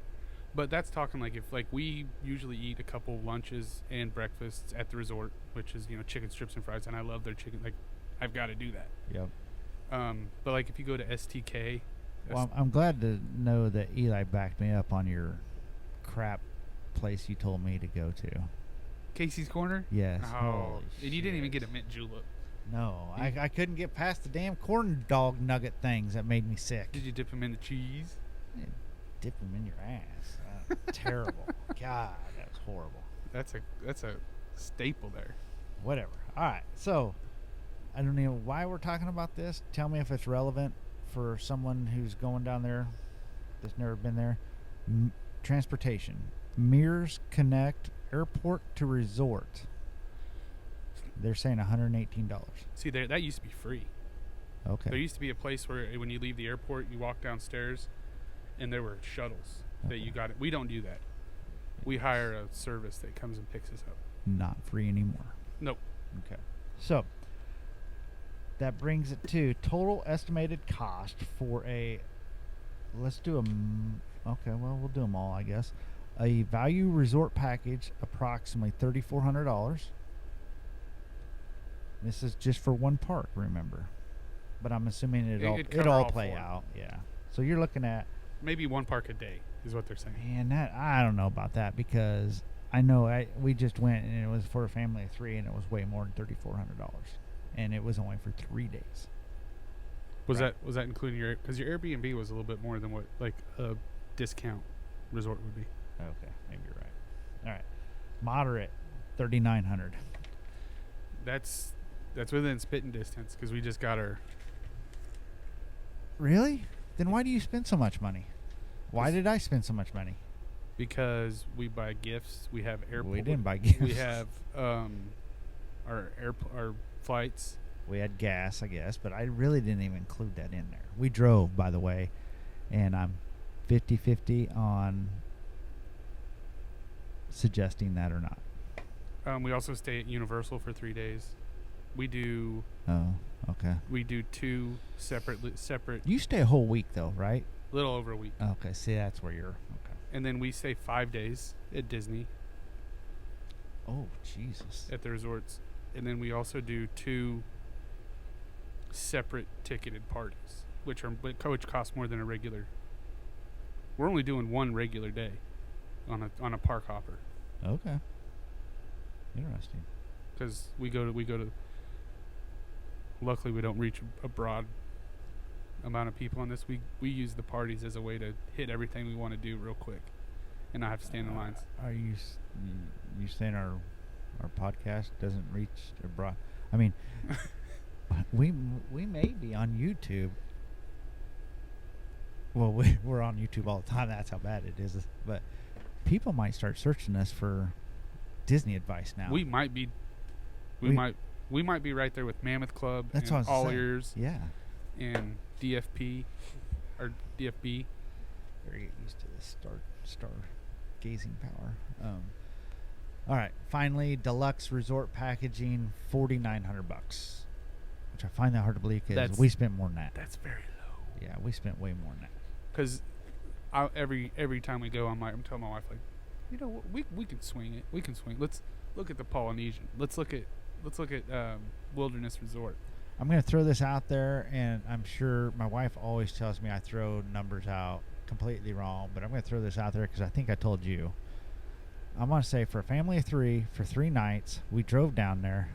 [SPEAKER 2] But that's talking like if we usually eat a couple lunches and breakfasts at the resort, which is chicken strips and fries, and I love their chicken. Like I've got to do that.
[SPEAKER 1] Yep.
[SPEAKER 2] But like if you go to STK,
[SPEAKER 1] Well, I'm glad to know that Eli backed me up on your crap place you told me to go to.
[SPEAKER 2] Casey's Corner.
[SPEAKER 1] Yes.
[SPEAKER 2] Oh,
[SPEAKER 1] Holy
[SPEAKER 2] and you didn't even
[SPEAKER 1] shit.
[SPEAKER 2] get a mint julep.
[SPEAKER 1] No, I couldn't get past the damn corn dog nugget things that made me sick.
[SPEAKER 2] Did you dip them in the cheese?
[SPEAKER 1] Dip them in your ass. Terrible. God, that was horrible.
[SPEAKER 2] That's a staple there.
[SPEAKER 1] Whatever. All right. So, I don't know why we're talking about this. Tell me if it's relevant for someone who's going down there that's never been there. Transportation. Mears Connect Airport to Resort. They're saying $118.
[SPEAKER 2] See, that used to be free.
[SPEAKER 1] Okay.
[SPEAKER 2] There used to be a place where when you leave the airport, you walk downstairs, and there were shuttles that you got. We don't do that. We hire a service that comes and picks us up.
[SPEAKER 1] Not free anymore.
[SPEAKER 2] Nope.
[SPEAKER 1] Okay. So, that brings it to total estimated cost for let's do okay, well, we'll do them all, I guess. A value resort package, approximately $3,400. This is just for one park, remember. But I'm assuming it all play
[SPEAKER 2] 4.
[SPEAKER 1] out. Yeah. So you're looking at,
[SPEAKER 2] Maybe one park a day is what they're saying.
[SPEAKER 1] man, I don't know about that, because I know we just went and it was for a family of 3 and it was way more than $3,400, and it was only for 3 days.
[SPEAKER 2] Was that including because your Airbnb was a little bit more than what like a discount resort would be?
[SPEAKER 1] Okay, maybe you're right. All right, moderate, $3,900.
[SPEAKER 2] That's within spitting distance because we just got our.
[SPEAKER 1] Really? Then why do you spend so much money? Why did I spend so much money?
[SPEAKER 2] Because we buy gifts. We have airport.
[SPEAKER 1] We didn't buy gifts.
[SPEAKER 2] We have our flights.
[SPEAKER 1] We had gas, I guess, but I really didn't even include that in there. We drove, by the way, and I'm 50-50 on suggesting that or not.
[SPEAKER 2] We also stay at Universal for 3 days. We do.
[SPEAKER 1] Oh, okay.
[SPEAKER 2] We do 2 separate.
[SPEAKER 1] You stay a whole week, though, right?
[SPEAKER 2] Little over a week.
[SPEAKER 1] Okay, see, that's where you're. Okay.
[SPEAKER 2] And then we stay 5 days at Disney.
[SPEAKER 1] Oh, Jesus.
[SPEAKER 2] at the resorts. And then we also do 2 separate ticketed parties, which cost more than a regular. We're only doing 1 regular day on a park hopper.
[SPEAKER 1] Okay. Interesting.
[SPEAKER 2] Because we go to. Luckily, we don't reach a broad amount of people on this. We use the parties as a way to hit everything we want to do real quick, and not have to stand in lines.
[SPEAKER 1] Are you saying our podcast doesn't reach a broad? I mean, we may be on YouTube. Well, we're on YouTube all the time. That's how bad it is. But people might start searching us for Disney advice now.
[SPEAKER 2] We might be. We might be right there with Mammoth Club
[SPEAKER 1] That's
[SPEAKER 2] and
[SPEAKER 1] what I was
[SPEAKER 2] All
[SPEAKER 1] saying.
[SPEAKER 2] Ears
[SPEAKER 1] Yeah.
[SPEAKER 2] and DFP or DFB.
[SPEAKER 1] Very get used to this star gazing power. All right. Finally, deluxe resort packaging, $4,900, which I find that hard to believe because we spent more than that.
[SPEAKER 2] That's very low.
[SPEAKER 1] Yeah, we spent way more than that.
[SPEAKER 2] Because every time we go, I'm telling my wife, like, you know what, we can swing it. We can swing. Let's look at the Polynesian. Let's look at Wilderness Resort.
[SPEAKER 1] I'm going to throw this out there, and I'm sure my wife always tells me I throw numbers out completely wrong, but I'm going to throw this out there because I think I told you. I'm going to say for a family of 3, for 3 nights, we drove down there.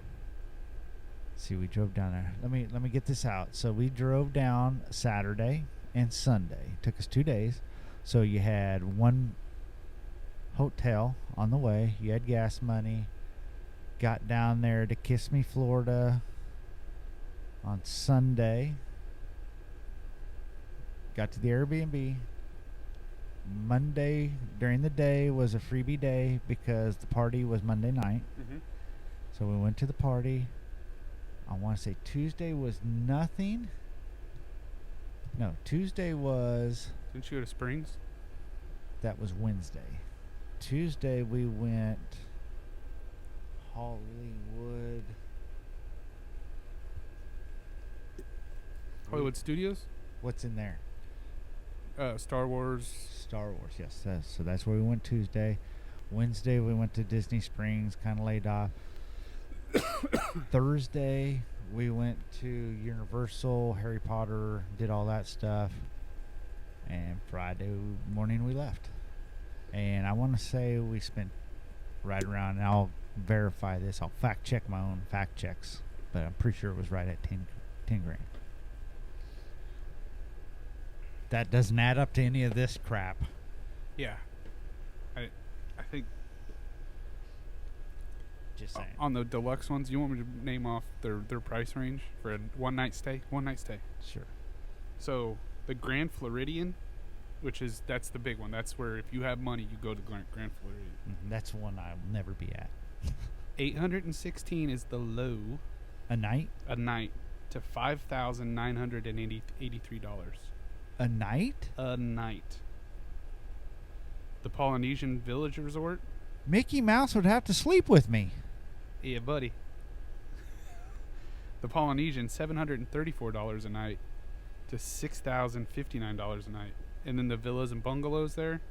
[SPEAKER 1] Let's see, we drove down there. Let me get this out. So we drove down Saturday and Sunday. It took us 2 days. So you had 1 hotel on the way. You had gas money. Got down there to Kissimmee, Florida on Sunday. Got to the Airbnb. Monday during the day was a freebie day because the party was Monday night.
[SPEAKER 2] Mm-hmm.
[SPEAKER 1] So we went to the party. I want to say Tuesday was nothing. No, Tuesday was...
[SPEAKER 2] Didn't you go to Springs?
[SPEAKER 1] That was Wednesday. Tuesday we went... Hollywood
[SPEAKER 2] Studios?
[SPEAKER 1] What's in there?
[SPEAKER 2] Star Wars.
[SPEAKER 1] Star Wars, yes. So that's where we went Tuesday. Wednesday we went to Disney Springs, kind of laid off. Thursday we went to Universal, Harry Potter, did all that stuff. And Friday morning we left. And I want to say we spent right around, and I'll verify this. I'll fact check my own fact checks, but I'm pretty sure it was right at 10 grand. That doesn't add up to any of this crap.
[SPEAKER 2] Yeah. I think
[SPEAKER 1] Just saying.
[SPEAKER 2] on the deluxe ones, you want me to name off their price range for a one night stay? One night stay.
[SPEAKER 1] Sure.
[SPEAKER 2] So the Grand Floridian, that's the big one. That's where if you have money, you go to Grand Floridian.
[SPEAKER 1] That's one I'll never be at.
[SPEAKER 2] 816 is the low.
[SPEAKER 1] A night?
[SPEAKER 2] A night to $5,983.
[SPEAKER 1] A night?
[SPEAKER 2] A night. The Polynesian Village Resort.
[SPEAKER 1] Mickey Mouse would have to sleep with me.
[SPEAKER 2] Yeah, buddy. The Polynesian, $734 a night to $6,059 a night. And then the villas and bungalows there,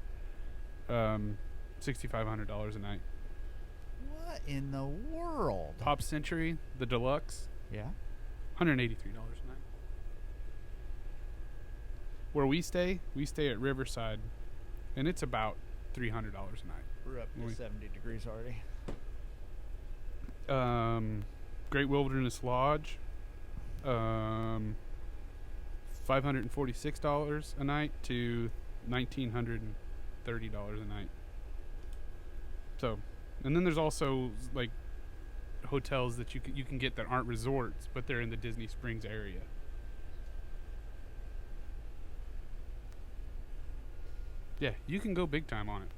[SPEAKER 2] $6,500 a night.
[SPEAKER 1] What in the world?
[SPEAKER 2] Pop Century, the deluxe,
[SPEAKER 1] Yeah.
[SPEAKER 2] $183 a night. Where we stay at Riverside, and it's about $300 a night.
[SPEAKER 1] We're up to 70 degrees already.
[SPEAKER 2] Great Wilderness Lodge, $546 a night to $1,930 a night. So, and then there's also like hotels that you can get that aren't resorts, but they're in the Disney Springs area. Yeah, you can go big time on it.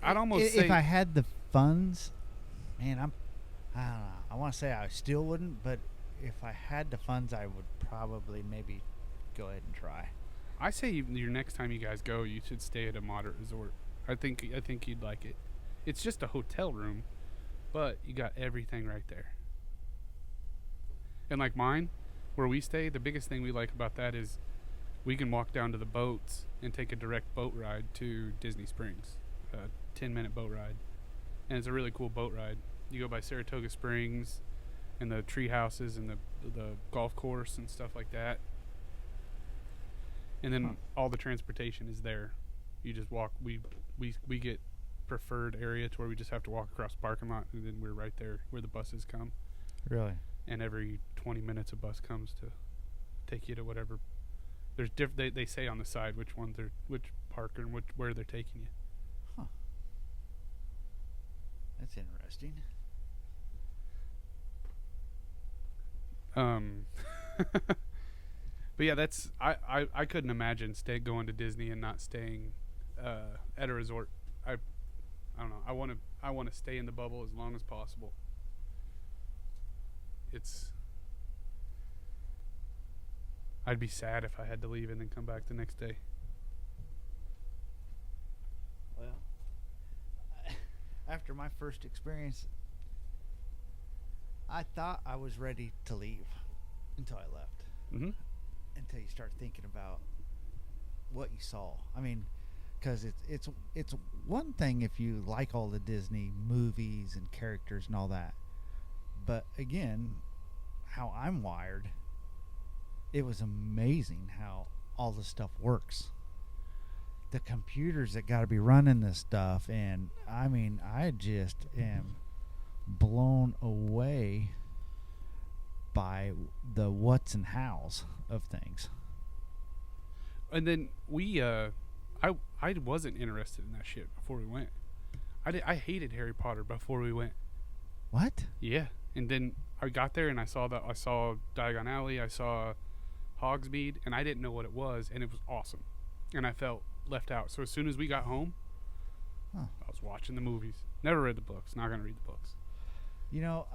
[SPEAKER 2] I'd almost say
[SPEAKER 1] if I had the funds, man, I don't know. I want to say I still wouldn't, but if I had the funds, I would probably maybe go ahead and try.
[SPEAKER 2] I say your next time you guys go, you should stay at a moderate resort. I think you'd like it. It's just a hotel room, but you got everything right there. And like mine, where we stay, the biggest thing we like about that is we can walk down to the boats and take a direct boat ride to Disney Springs. A 10-minute boat ride. and it's a really cool boat ride. You go by Saratoga Springs, and the tree houses, and the golf course and stuff like that. And then all the transportation is there. You just walk. We get preferred area to where we just have to walk across the parking lot, and then we're right there where the buses come.
[SPEAKER 1] Really?
[SPEAKER 2] And every 20 minutes a bus comes to take you to whatever. There's they say on the side which park and where they're taking you.
[SPEAKER 1] Huh. That's interesting.
[SPEAKER 2] But yeah, that's I couldn't imagine going to Disney and not staying at a resort. I don't know. I want to stay in the bubble as long as possible. I'd be sad if I had to leave and then come back the next day.
[SPEAKER 1] Well, after my first experience, I thought I was ready to leave until I left.
[SPEAKER 2] Mm-hmm.
[SPEAKER 1] Until you start thinking about what you saw. I mean, because it's one thing if you like all the Disney movies and characters and all that, but again, how I'm wired, it was amazing how all the stuff works. The computers that got to be running this stuff, and I mean, I just am blown away by the what's and hows of things.
[SPEAKER 2] And then I wasn't interested in that shit before we went. I hated Harry Potter before we went.
[SPEAKER 1] What?
[SPEAKER 2] Yeah. And then I got there and I saw Diagon Alley, I saw Hogsmeade, and I didn't know what it was, and it was awesome. And I felt left out. So as soon as we got home, I was watching the movies. Never read the books. Not gonna read the books.
[SPEAKER 1] You know,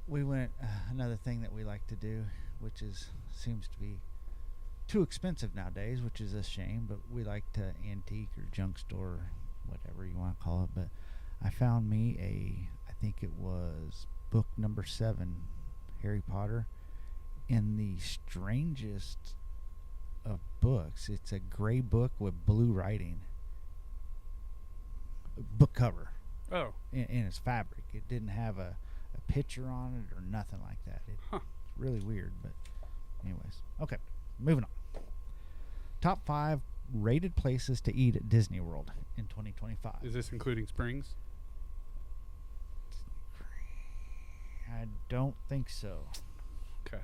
[SPEAKER 1] we went another thing that we like to do, which seems to be too expensive nowadays, which is a shame, but we like to antique or junk store, whatever you want to call it. But I found me I think it was book number 7, Harry Potter, in the strangest of books. It's a gray book with blue writing. Book cover.
[SPEAKER 2] Oh.
[SPEAKER 1] And it's fabric. It didn't have a picture on it or nothing like that. It's really weird, but anyways. Okay, moving on. Top 5 rated places to eat at Disney World in 2025.
[SPEAKER 2] Is this including Springs?
[SPEAKER 1] I don't think so.
[SPEAKER 2] Okay.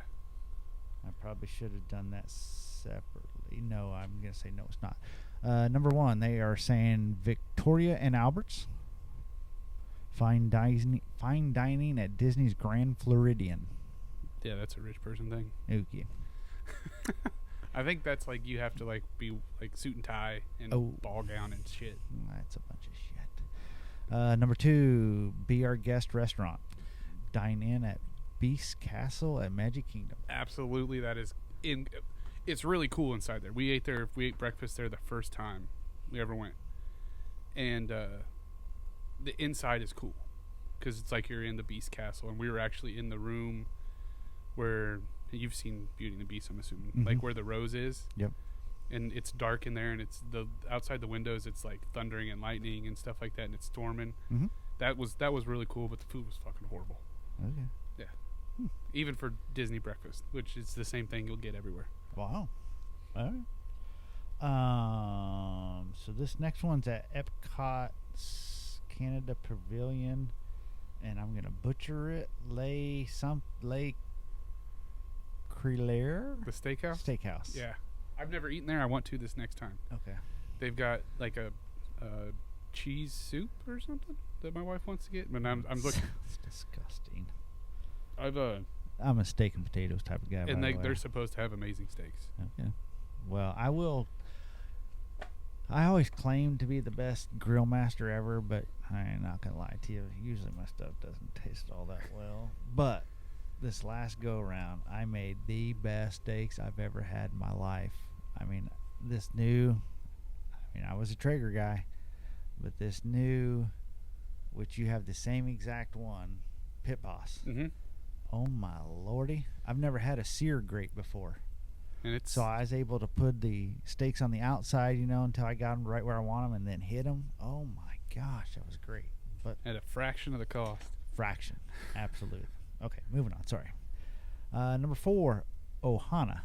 [SPEAKER 1] I probably should have done that separately. No, I'm going to say no, it's not. Number 1, they are saying Victoria and Albert's. Fine dining at Disney's Grand Floridian.
[SPEAKER 2] Yeah, that's a rich person thing.
[SPEAKER 1] Okay.
[SPEAKER 2] I think that's like you have to like be like suit and tie and ball gown and shit.
[SPEAKER 1] That's a bunch of shit. Number 2, Be Our Guest restaurant. Dine in at Beast Castle at Magic Kingdom.
[SPEAKER 2] Absolutely, that is it's really cool inside there. We ate breakfast there the first time we ever went, and the inside is cool because it's like you're in the Beast Castle, and we were actually in the room where you've seen Beauty and the Beast, I'm assuming, like where the rose is.
[SPEAKER 1] Yep.
[SPEAKER 2] And it's dark in there, and it's outside the windows. It's like thundering and lightning and stuff like that, and it's storming.
[SPEAKER 1] Mm-hmm.
[SPEAKER 2] That was really cool, but the food was fucking horrible.
[SPEAKER 1] Okay.
[SPEAKER 2] Yeah. Even for Disney breakfast, which is the same thing you'll get everywhere.
[SPEAKER 1] Wow. All right. So this next one's at Epcot's Canada Pavilion, and I'm gonna butcher it. Le Crelaire.
[SPEAKER 2] The
[SPEAKER 1] Steakhouse.
[SPEAKER 2] Yeah. I've never eaten there. I want to this next time.
[SPEAKER 1] Okay.
[SPEAKER 2] They've got like a cheese soup or something that my wife wants to get, but I'm looking.
[SPEAKER 1] It's disgusting.
[SPEAKER 2] I'm
[SPEAKER 1] a steak and potatoes type of guy.
[SPEAKER 2] And they're supposed to have amazing steaks.
[SPEAKER 1] Okay. Well, I always claim to be the best grill master ever, but I ain't not gonna lie to you. Usually my stuff doesn't taste all that well. But this last go around, I made the best steaks I've ever had in my life. I mean, I was a Traeger guy, but this new, which you have the same exact one, Pit Boss.
[SPEAKER 2] Mm-hmm.
[SPEAKER 1] Oh my lordy! I've never had a sear grate before.
[SPEAKER 2] And
[SPEAKER 1] So I was able to put the steaks on the outside, until I got them right where I want them, and then hit them. Oh my gosh, that was great. but
[SPEAKER 2] at a fraction of the cost.
[SPEAKER 1] fraction. Absolutely. Okay, moving on. Sorry. Number 4, Ohana.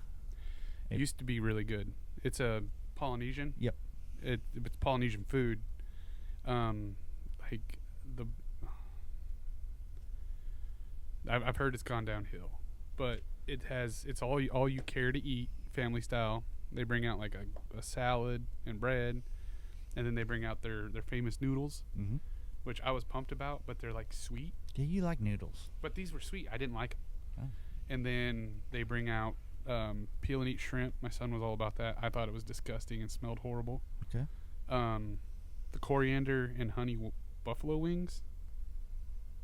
[SPEAKER 2] It used to be really good. It's a Polynesian.
[SPEAKER 1] Yep.
[SPEAKER 2] It's Polynesian food. Like the I've heard it's gone downhill, but it's all you care to eat, family style. They bring out like a salad and bread, and then they bring out their famous noodles,
[SPEAKER 1] Mm-hmm.
[SPEAKER 2] which I was pumped about, but they're like sweet.
[SPEAKER 1] Yeah, you like noodles.
[SPEAKER 2] But these were sweet. I didn't like them.
[SPEAKER 1] Oh.
[SPEAKER 2] And then they bring out peel and eat shrimp. My son was all about that. I thought it was disgusting and smelled horrible.
[SPEAKER 1] Okay.
[SPEAKER 2] The coriander and honey buffalo wings.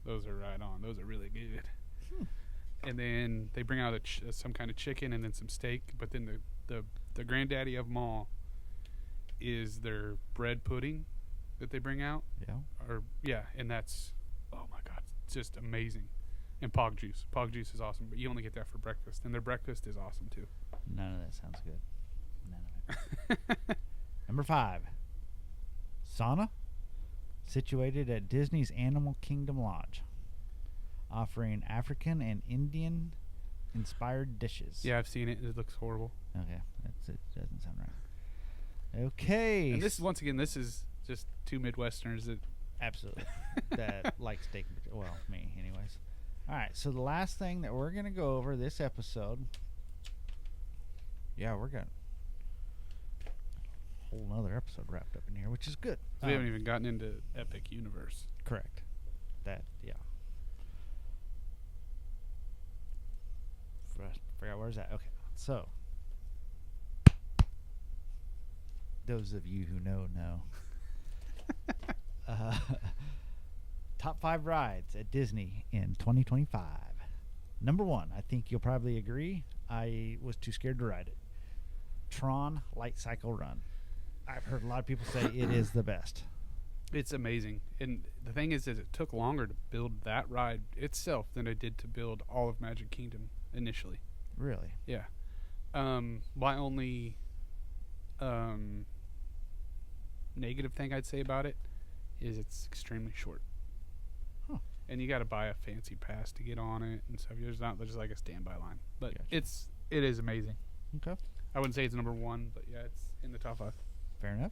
[SPEAKER 2] Those are right on. Those are really good. And then they bring out some kind of chicken and then some steak. But then the granddaddy of them all is their bread pudding that they bring out.
[SPEAKER 1] Yeah.
[SPEAKER 2] And that's, oh my God, it's just amazing. And pog juice. Pog juice is awesome, but you only get that for breakfast. And their breakfast is awesome too.
[SPEAKER 1] None of that sounds good. None of it. Number 5, Sauna, situated at Disney's Animal Kingdom Lodge, offering African and Indian inspired dishes.
[SPEAKER 2] Yeah, I've seen it. It looks horrible.
[SPEAKER 1] Okay, it doesn't sound right. Okay.
[SPEAKER 2] And this is just two Midwesterners that
[SPEAKER 1] Absolutely. That like steak. Well, me, anyways. All right, so the last thing that we're going to go over this episode. Yeah, we're going to whole nother episode wrapped up in here, which is good.
[SPEAKER 2] we haven't even gotten into Epic Universe.
[SPEAKER 1] Correct. That, yeah. Forgot where's that. Okay, so those of you who know. Top 5 rides at Disney in 2025. Number 1, I think you'll probably agree, I was too scared to ride it. Tron Light Cycle Run. I've heard a lot of people say it is the best.
[SPEAKER 2] It's amazing. And the thing is it took longer to build that ride itself than it did to build all of Magic Kingdom initially.
[SPEAKER 1] Really?
[SPEAKER 2] Yeah. My only negative thing I'd say about it is it's extremely short.
[SPEAKER 1] Huh.
[SPEAKER 2] And you got to buy a fancy pass to get on it and stuff. There's like a standby line. But
[SPEAKER 1] Gotcha.
[SPEAKER 2] it is amazing.
[SPEAKER 1] Okay.
[SPEAKER 2] I wouldn't say it's number 1, but yeah, it's in the top 5.
[SPEAKER 1] Fair enough.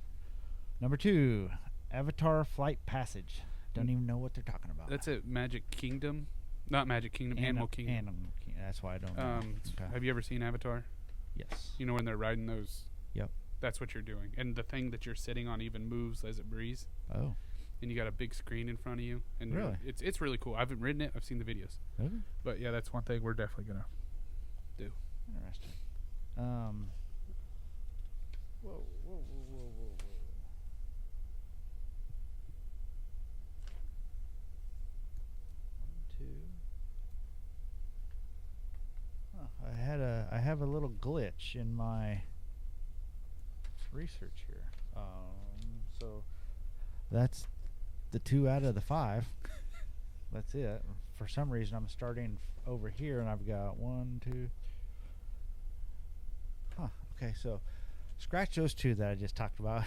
[SPEAKER 1] Number 2, Avatar Flight Passage. Don't even know what they're talking about.
[SPEAKER 2] That's at Magic Kingdom. Not Magic Kingdom, Animal Kingdom.
[SPEAKER 1] Animal Kingdom. That's why I don't know. Okay.
[SPEAKER 2] Have you ever seen Avatar?
[SPEAKER 1] Yes.
[SPEAKER 2] You know when they're riding those?
[SPEAKER 1] Yep.
[SPEAKER 2] That's what you're doing. And the thing that you're sitting on even moves as it breathes.
[SPEAKER 1] Oh.
[SPEAKER 2] And you got a big screen in front of you. And
[SPEAKER 1] Really?
[SPEAKER 2] It's really cool. I haven't ridden it. I've seen the videos.
[SPEAKER 1] Okay.
[SPEAKER 2] But yeah, that's one thing we're definitely going to do.
[SPEAKER 1] Interesting. Whoa. 1, 2. Huh, I have a little glitch in my research here. So that's the 2 out of the 5. That's it. For some reason, I'm starting over here, and I've got 1, 2. Huh. Okay, so scratch those 2 that I just talked about.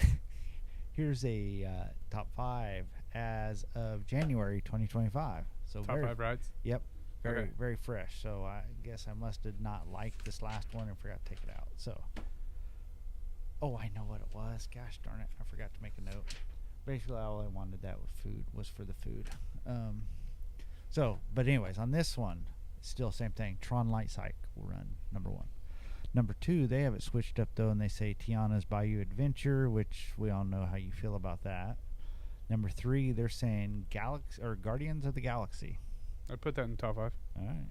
[SPEAKER 1] Here's a top 5 as of January 2025. So
[SPEAKER 2] Top 5 rides?
[SPEAKER 1] Yep. Very,
[SPEAKER 2] Okay.
[SPEAKER 1] very fresh. So I guess I must have not liked this last one and forgot to take it out. So, oh, I know what it was. Gosh darn it. I forgot to make a note. Basically, all I wanted that with food was for the food. But anyways, on this one, still same thing. Tron Light Cycle Run, number 1. Number 2, they have it switched up though, and they say Tiana's Bayou Adventure, which we all know how you feel about that. Number 3, they're saying Guardians of the Galaxy.
[SPEAKER 2] I'd put that in the top 5.
[SPEAKER 1] All right.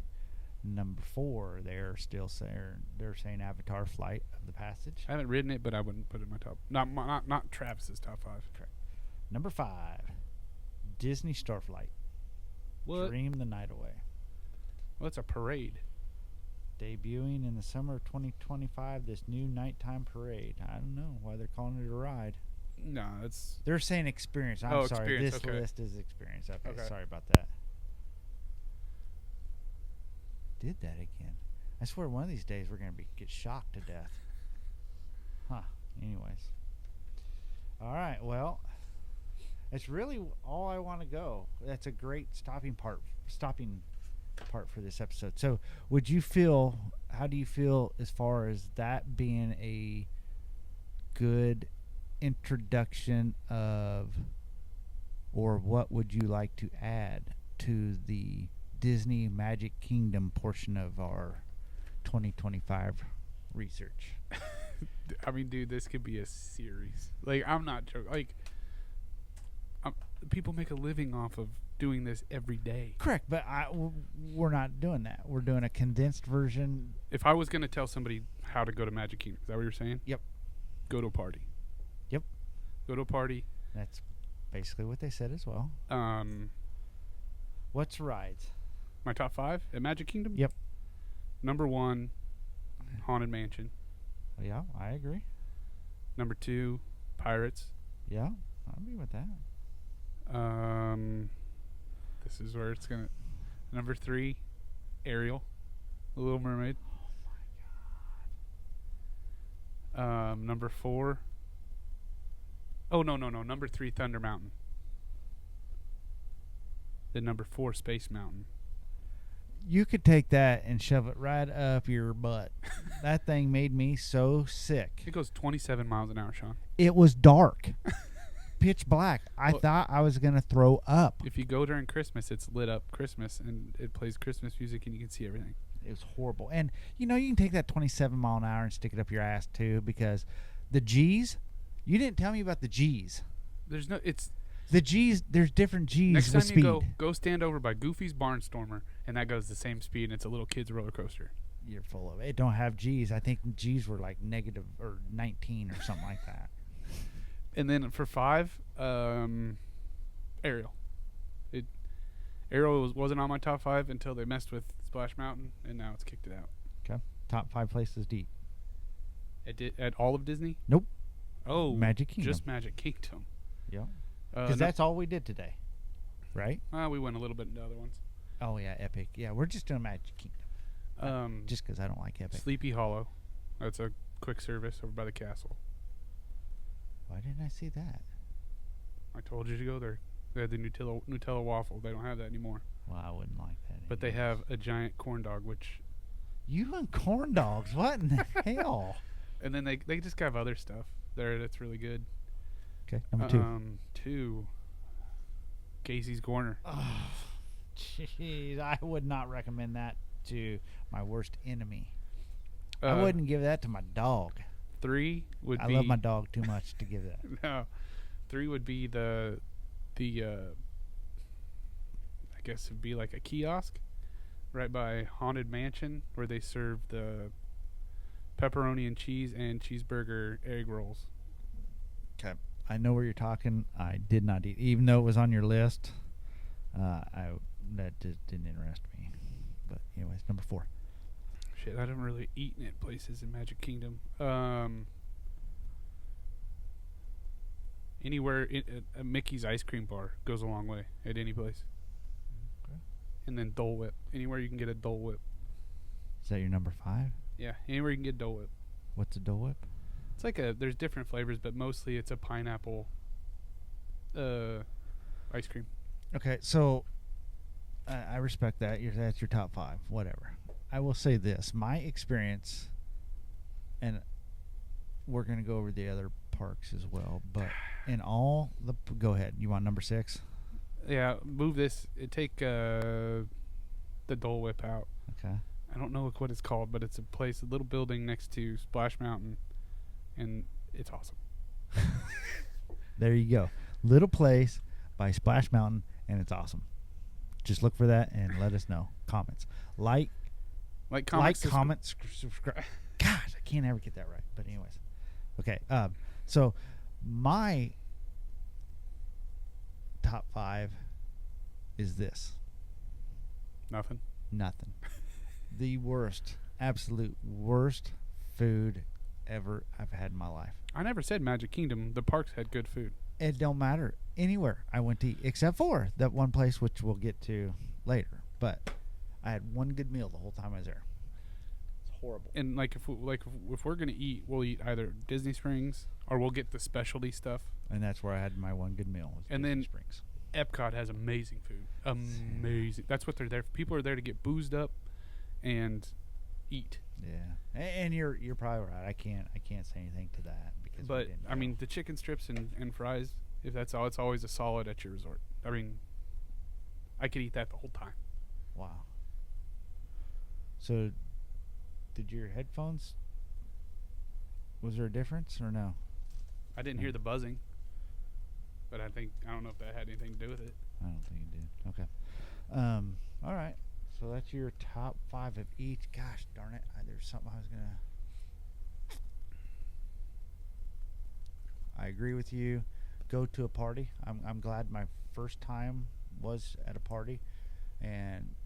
[SPEAKER 1] Number 4, they're saying Avatar Flight of the Passage.
[SPEAKER 2] I haven't ridden it, but I wouldn't put it in my top. Not Travis's top 5.
[SPEAKER 1] Correct. Number 5, Disney Starflight.
[SPEAKER 2] What?
[SPEAKER 1] Dream the Night Away.
[SPEAKER 2] Well, it's a parade.
[SPEAKER 1] Debuting in the summer of 2025, this new nighttime parade. I don't know why they're calling it a ride.
[SPEAKER 2] No, it's
[SPEAKER 1] They're saying experience. I'm sorry.
[SPEAKER 2] Experience,
[SPEAKER 1] This
[SPEAKER 2] okay.
[SPEAKER 1] list is experience. Okay,
[SPEAKER 2] Okay.
[SPEAKER 1] sorry about that. Did that again. I swear one of these days we're going to get shocked to death. Huh. Anyways. All right, well, That's really all I want to go. That's a great stopping part for this episode. So, how do you feel as far as that being a good introduction of, or what would you like to add to the Disney Magic Kingdom portion of our 2025 research?
[SPEAKER 2] I mean, dude, this could be a series. Like, I'm not joking. Like, people make a living off of doing this every day.
[SPEAKER 1] Correct, but we're not doing that. We're doing a condensed version.
[SPEAKER 2] If I was going to tell somebody how to go to Magic Kingdom, is that what you're saying?
[SPEAKER 1] Yep.
[SPEAKER 2] Go to a party.
[SPEAKER 1] Yep.
[SPEAKER 2] Go to a party.
[SPEAKER 1] That's basically what they said as well. What's rides?
[SPEAKER 2] My top 5 at Magic Kingdom?
[SPEAKER 1] Yep.
[SPEAKER 2] Number 1, Haunted Mansion.
[SPEAKER 1] Yeah, I agree.
[SPEAKER 2] Number 2, Pirates.
[SPEAKER 1] Yeah, I'll be with that.
[SPEAKER 2] This is where it's gonna. Number 3, Ariel, The Little Mermaid.
[SPEAKER 1] Oh my god.
[SPEAKER 2] Number 4. Oh no. Number 3, Thunder Mountain. Then number 4, Space Mountain.
[SPEAKER 1] You could take that and shove it right up your butt. That thing made me so sick.
[SPEAKER 2] It goes 27 miles an hour, Sean.
[SPEAKER 1] It was dark. Pitch black. I thought I was going to throw up.
[SPEAKER 2] If you go during Christmas, it's lit up Christmas, and it plays Christmas music, and you can see everything.
[SPEAKER 1] It was horrible. And, you can take that 27 mile an hour and stick it up your ass, too, because the G's, you didn't tell me about the G's. The G's, there's different G's
[SPEAKER 2] next
[SPEAKER 1] with
[SPEAKER 2] time
[SPEAKER 1] speed.
[SPEAKER 2] you go stand over by Goofy's Barnstormer, and that goes the same speed, and it's a little kid's roller coaster.
[SPEAKER 1] You're full of it. It don't have G's. I think G's were like negative or 19 or something like that.
[SPEAKER 2] And then for 5, Ariel. Ariel wasn't on my top 5 until they messed with Splash Mountain, and now it's kicked it out.
[SPEAKER 1] Okay. Top 5 places to eat.
[SPEAKER 2] At all of Disney?
[SPEAKER 1] Nope.
[SPEAKER 2] Oh,
[SPEAKER 1] Magic Kingdom.
[SPEAKER 2] Just Magic Kingdom.
[SPEAKER 1] Yeah. Because that's all we did today, right?
[SPEAKER 2] We went a little bit into other ones.
[SPEAKER 1] Oh, yeah, Epic. Yeah, we're just doing Magic Kingdom. Just because I don't like Epic.
[SPEAKER 2] Sleepy Hollow. That's a quick service over by the castle.
[SPEAKER 1] Why didn't I see that?
[SPEAKER 2] I told you to go there. They had the Nutella waffle. They don't have that anymore.
[SPEAKER 1] Well, I wouldn't like that.
[SPEAKER 2] But they have a giant corn dog, which...
[SPEAKER 1] You and corn dogs? What in the hell?
[SPEAKER 2] And then they just have other stuff there that's really good.
[SPEAKER 1] Okay, number 2.
[SPEAKER 2] 2, Casey's Corner.
[SPEAKER 1] Oh, jeez, I would not recommend that to my worst enemy. I wouldn't give that to my dog.
[SPEAKER 2] 3 would be...
[SPEAKER 1] I love my dog too much to give that.
[SPEAKER 2] No. 3 would be the I guess it'd be like a kiosk right by Haunted Mansion where they serve the pepperoni and cheese and cheeseburger egg rolls.
[SPEAKER 1] Okay. I know where you're talking. I did not eat, even though it was on your list. That just didn't interest me. But anyways, number 4.
[SPEAKER 2] Shit, I don't really eat at places in Magic Kingdom. Anywhere, a Mickey's ice cream bar goes a long way at any place.
[SPEAKER 1] Okay.
[SPEAKER 2] And then Dole Whip. Anywhere you can get a Dole Whip.
[SPEAKER 1] Is that your number 5?
[SPEAKER 2] Yeah, anywhere you can get Dole Whip.
[SPEAKER 1] What's a Dole Whip?
[SPEAKER 2] It's like there's different flavors, but mostly it's a pineapple ice cream.
[SPEAKER 1] Okay, so I respect that. That's your top 5, whatever. I will say this. My experience, and we're going to go over the other parks as well, but in all the... Go ahead. You want number 6?
[SPEAKER 2] Yeah, move this. Take the Dole Whip out.
[SPEAKER 1] Okay.
[SPEAKER 2] I don't know what it's called, but it's a little building next to Splash Mountain, and it's awesome.
[SPEAKER 1] There you go. Little place by Splash Mountain, and it's awesome. Just look for that and let us know. Comments. Like, comment, subscribe. Gosh, I can't ever get that right. But anyways. Okay. So my top 5 is this.
[SPEAKER 2] Nothing.
[SPEAKER 1] The worst, absolute worst food ever I've had in my life.
[SPEAKER 2] I never said Magic Kingdom. The parks had good food.
[SPEAKER 1] It don't matter. Anywhere I went to eat, except for that one place, which we'll get to later. But I had one good meal the whole time I was there. It's horrible.
[SPEAKER 2] And like if we're gonna eat, we'll eat either Disney Springs or we'll get the specialty stuff.
[SPEAKER 1] And that's where I had my one good meal. Was
[SPEAKER 2] And
[SPEAKER 1] Disney
[SPEAKER 2] then
[SPEAKER 1] Springs.
[SPEAKER 2] Epcot has amazing food. Amazing. That's what they're there for. People are there to get boozed up and eat.
[SPEAKER 1] Yeah, and you're probably right. I can't say anything to that because.
[SPEAKER 2] But I mean, the chicken strips and fries. If that's all, it's always a solid at your resort. I mean, I could eat that the whole time.
[SPEAKER 1] Wow. So, did your headphones? Was there a difference or no?
[SPEAKER 2] I didn't hear the buzzing, but I don't know if that had anything to do with it.
[SPEAKER 1] I don't think it did. Okay. All right. So that's your top 5 of each. Gosh darn it! There's something I was gonna. I agree with you. Go to a party. I'm glad my first time was at a party, and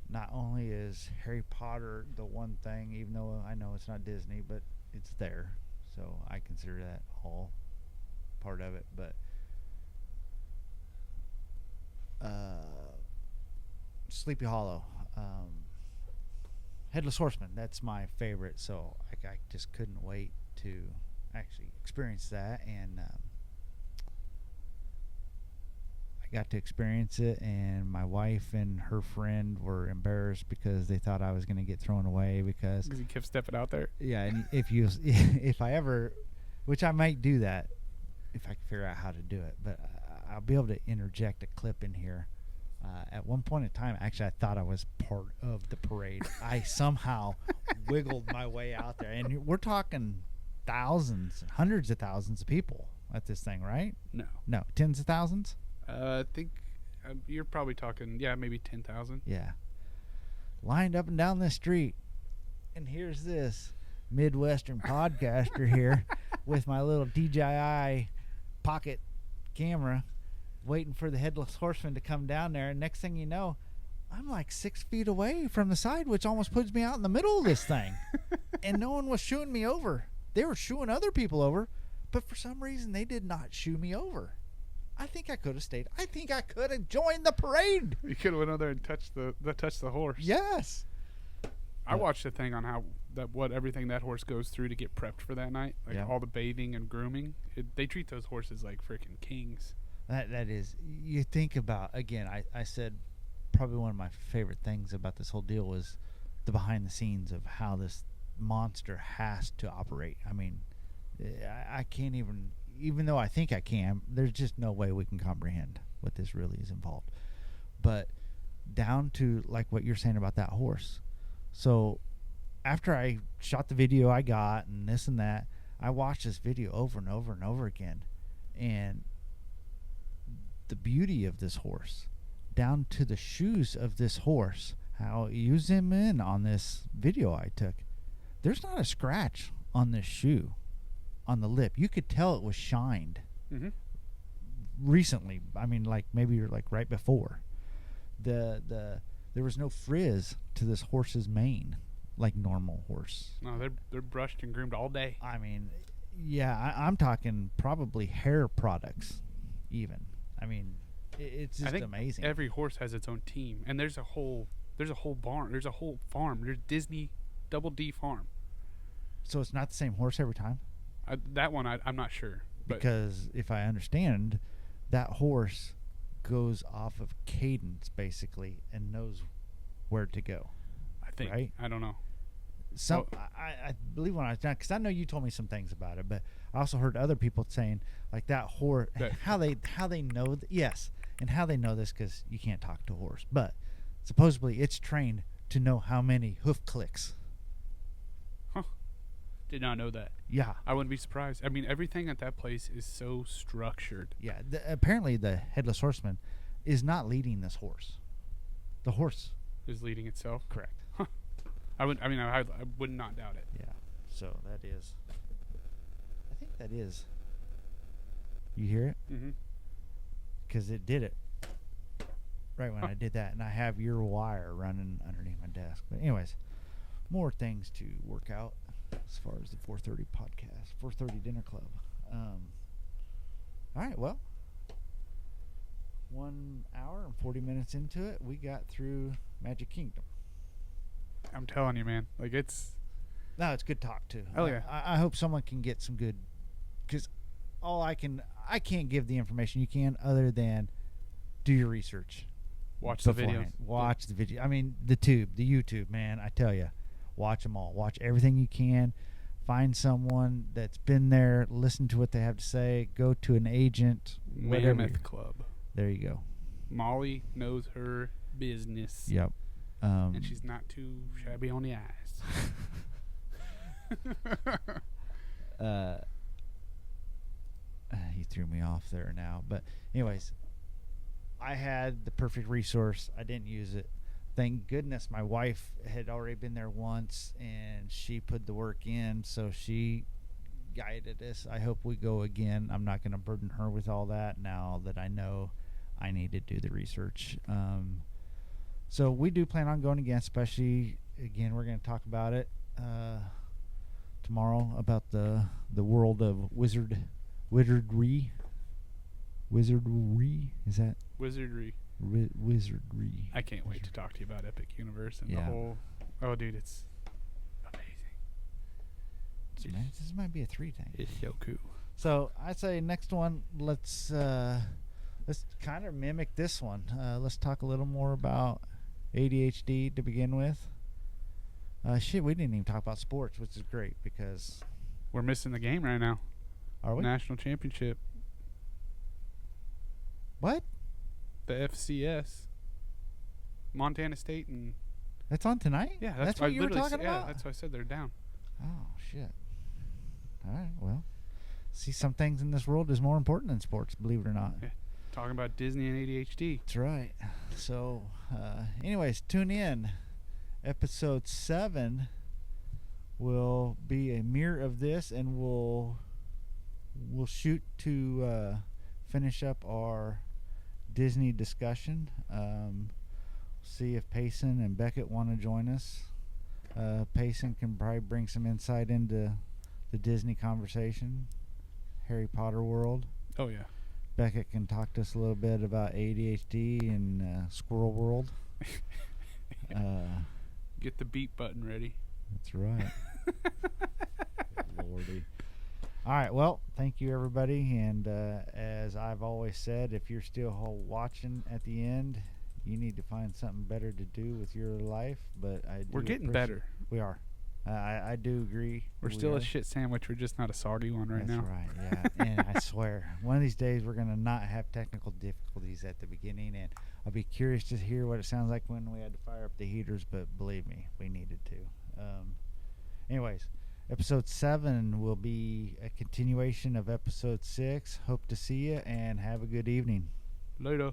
[SPEAKER 1] not only is Harry Potter the one thing, even though I know it's not Disney, but it's there, so I consider that all part of it. But Sleepy Hollow, Headless Horseman, that's my favorite, so I just couldn't wait to actually experience that, and I got to experience it, and my wife and her friend were embarrassed because they thought I was going to get thrown away because
[SPEAKER 2] he kept stepping out there.
[SPEAKER 1] Yeah, and if I ever, which I might do that if I can figure out how to do it, but I'll be able to interject a clip in here. At one point in time, actually, I thought I was part of the parade. I somehow wiggled my way out there, and we're talking thousands, hundreds of thousands of people at this thing, right? No, tens of thousands.
[SPEAKER 2] I think you're probably talking, maybe 10,000.
[SPEAKER 1] Yeah, lined up and down the street, and here's this Midwestern podcaster here with my little DJI pocket camera, waiting for the Headless Horseman to come down there, and next thing you know, I'm like 6 feet away from the side, which almost puts me out in the middle of this thing. And no one was shooing me over. They were shooing other people over, but for some reason they did not shoo me over. I think I could have stayed. I think I could have joined the parade.
[SPEAKER 2] You could have went over there and touched the horse.
[SPEAKER 1] Yes.
[SPEAKER 2] I watched a thing on everything that horse goes through to get prepped for that night, like all the bathing and grooming. They treat those horses like freaking kings.
[SPEAKER 1] That is, you think about, again, I said probably one of my favorite things about this whole deal was the behind the scenes of how this monster has to operate. I mean, I can't even though I think I can, there's just no way we can comprehend what this really is involved. But down to like what you're saying about that horse. So after I shot the video I got and this and that, I watched this video over and over and over again. And the beauty of this horse, down to the shoes of this horse, how you zoom in on this video I took, there's not a scratch on this shoe, on the lip. You could tell it was shined recently. I mean, like maybe like right before. There was no frizz to this horse's mane like normal horse.
[SPEAKER 2] No, they're brushed and groomed all day.
[SPEAKER 1] I mean, yeah, I'm talking probably hair products even. I mean, it's just amazing.
[SPEAKER 2] Every horse has its own team, and there's a whole barn, there's a whole farm. There's Disney Double D Farm.
[SPEAKER 1] So it's not the same horse every time?
[SPEAKER 2] That one, I'm not sure.
[SPEAKER 1] Because if I understand, that horse goes off of cadence basically and knows where to go.
[SPEAKER 2] I think.
[SPEAKER 1] Right?
[SPEAKER 2] I don't know.
[SPEAKER 1] I believe when I was done, because I know you told me some things about it, but I also heard other people saying like that horse, how they know, yes, and how they know this, because you can't talk to a horse, but supposedly it's trained to know how many hoof clicks.
[SPEAKER 2] Huh. Did not know that.
[SPEAKER 1] Yeah.
[SPEAKER 2] I wouldn't be surprised. I mean, everything at that place is so structured.
[SPEAKER 1] Yeah. Apparently the Headless Horseman is not leading this horse. The horse
[SPEAKER 2] is leading itself.
[SPEAKER 1] Correct.
[SPEAKER 2] Huh. I would not doubt it.
[SPEAKER 1] Yeah. So that is. I think that is. You hear it?
[SPEAKER 2] Mm-hmm.
[SPEAKER 1] Because it did it right when I did that, and I have your wire running underneath my desk. But anyways, more things to work out as far as the 4:30 podcast, 4:30 dinner club. All right. Well, 1 hour and 40 minutes into it, we got through Magic Kingdom.
[SPEAKER 2] I'm telling you, man. Like, it's
[SPEAKER 1] No, it's good talk too.
[SPEAKER 2] Oh, yeah.
[SPEAKER 1] I hope someone can get some good, because I can't give the information you can other than do your research.
[SPEAKER 2] Watch the
[SPEAKER 1] beforehand.
[SPEAKER 2] videos.
[SPEAKER 1] Watch the video. I mean, the YouTube, man. I tell you, watch them all. Watch everything you can. Find someone that's been there. Listen to what they have to say. Go to an agent. Whatever.
[SPEAKER 2] Mammoth Club.
[SPEAKER 1] There you go.
[SPEAKER 2] Molly knows her business.
[SPEAKER 1] Yep.
[SPEAKER 2] And she's not too shabby on the eyes.
[SPEAKER 1] He threw me off there now. But anyways, I had the perfect resource. I didn't use it. Thank goodness my wife had already been there once and she put the work in, so she guided us. I hope we go again. I'm not going to burden her with all that now that I know I need to do the research. So we do plan on going again, especially, again, we're going to talk about it tomorrow, about the world of wizardry. Is that
[SPEAKER 2] Wizardry.
[SPEAKER 1] Wizardry?
[SPEAKER 2] I can't wait to talk to you about Epic Universe and the whole. Oh, dude, it's amazing.
[SPEAKER 1] This might be a 3 thing.
[SPEAKER 2] It's so cool.
[SPEAKER 1] So I say next one, let's kind of mimic this one. Let's talk a little more about ADHD to begin with. We didn't even talk about sports, which is great because
[SPEAKER 2] we're missing the game right now.
[SPEAKER 1] Are we?
[SPEAKER 2] National championship.
[SPEAKER 1] What?
[SPEAKER 2] The FCS. Montana State and.
[SPEAKER 1] That's on tonight?
[SPEAKER 2] Yeah,
[SPEAKER 1] that's what you were talking about?
[SPEAKER 2] Yeah, that's why I said they're down.
[SPEAKER 1] Oh, shit. All right, well. See, some things in this world is more important than sports, believe it or not.
[SPEAKER 2] Yeah. Talking about Disney and ADHD.
[SPEAKER 1] That's right. So, anyways, tune in. Episode 7 will be a mirror of this, and we'll shoot to finish up our Disney discussion. See if Payson and Beckett want to join us. Payson can probably bring some insight into the Disney conversation, Harry Potter world.
[SPEAKER 2] Oh, yeah.
[SPEAKER 1] Beckett can talk to us a little bit about ADHD and Squirrel World.
[SPEAKER 2] Get the beat button ready.
[SPEAKER 1] That's right. Lordy. All right, well, thank you, everybody. And as I've always said, if you're still watching at the end, you need to find something better to do with your life. But
[SPEAKER 2] we're getting better.
[SPEAKER 1] We are. I do agree.
[SPEAKER 2] We're still a shit sandwich. We're just not a salty one right now.
[SPEAKER 1] That's right, yeah. And I swear, one of these days we're going to not have technical difficulties at the beginning. And I'll be curious to hear what it sounds like when we had to fire up the heaters. But believe me, we needed to. Anyways, episode 7 will be a continuation of episode 6. Hope to see you and have a good evening.
[SPEAKER 2] Later.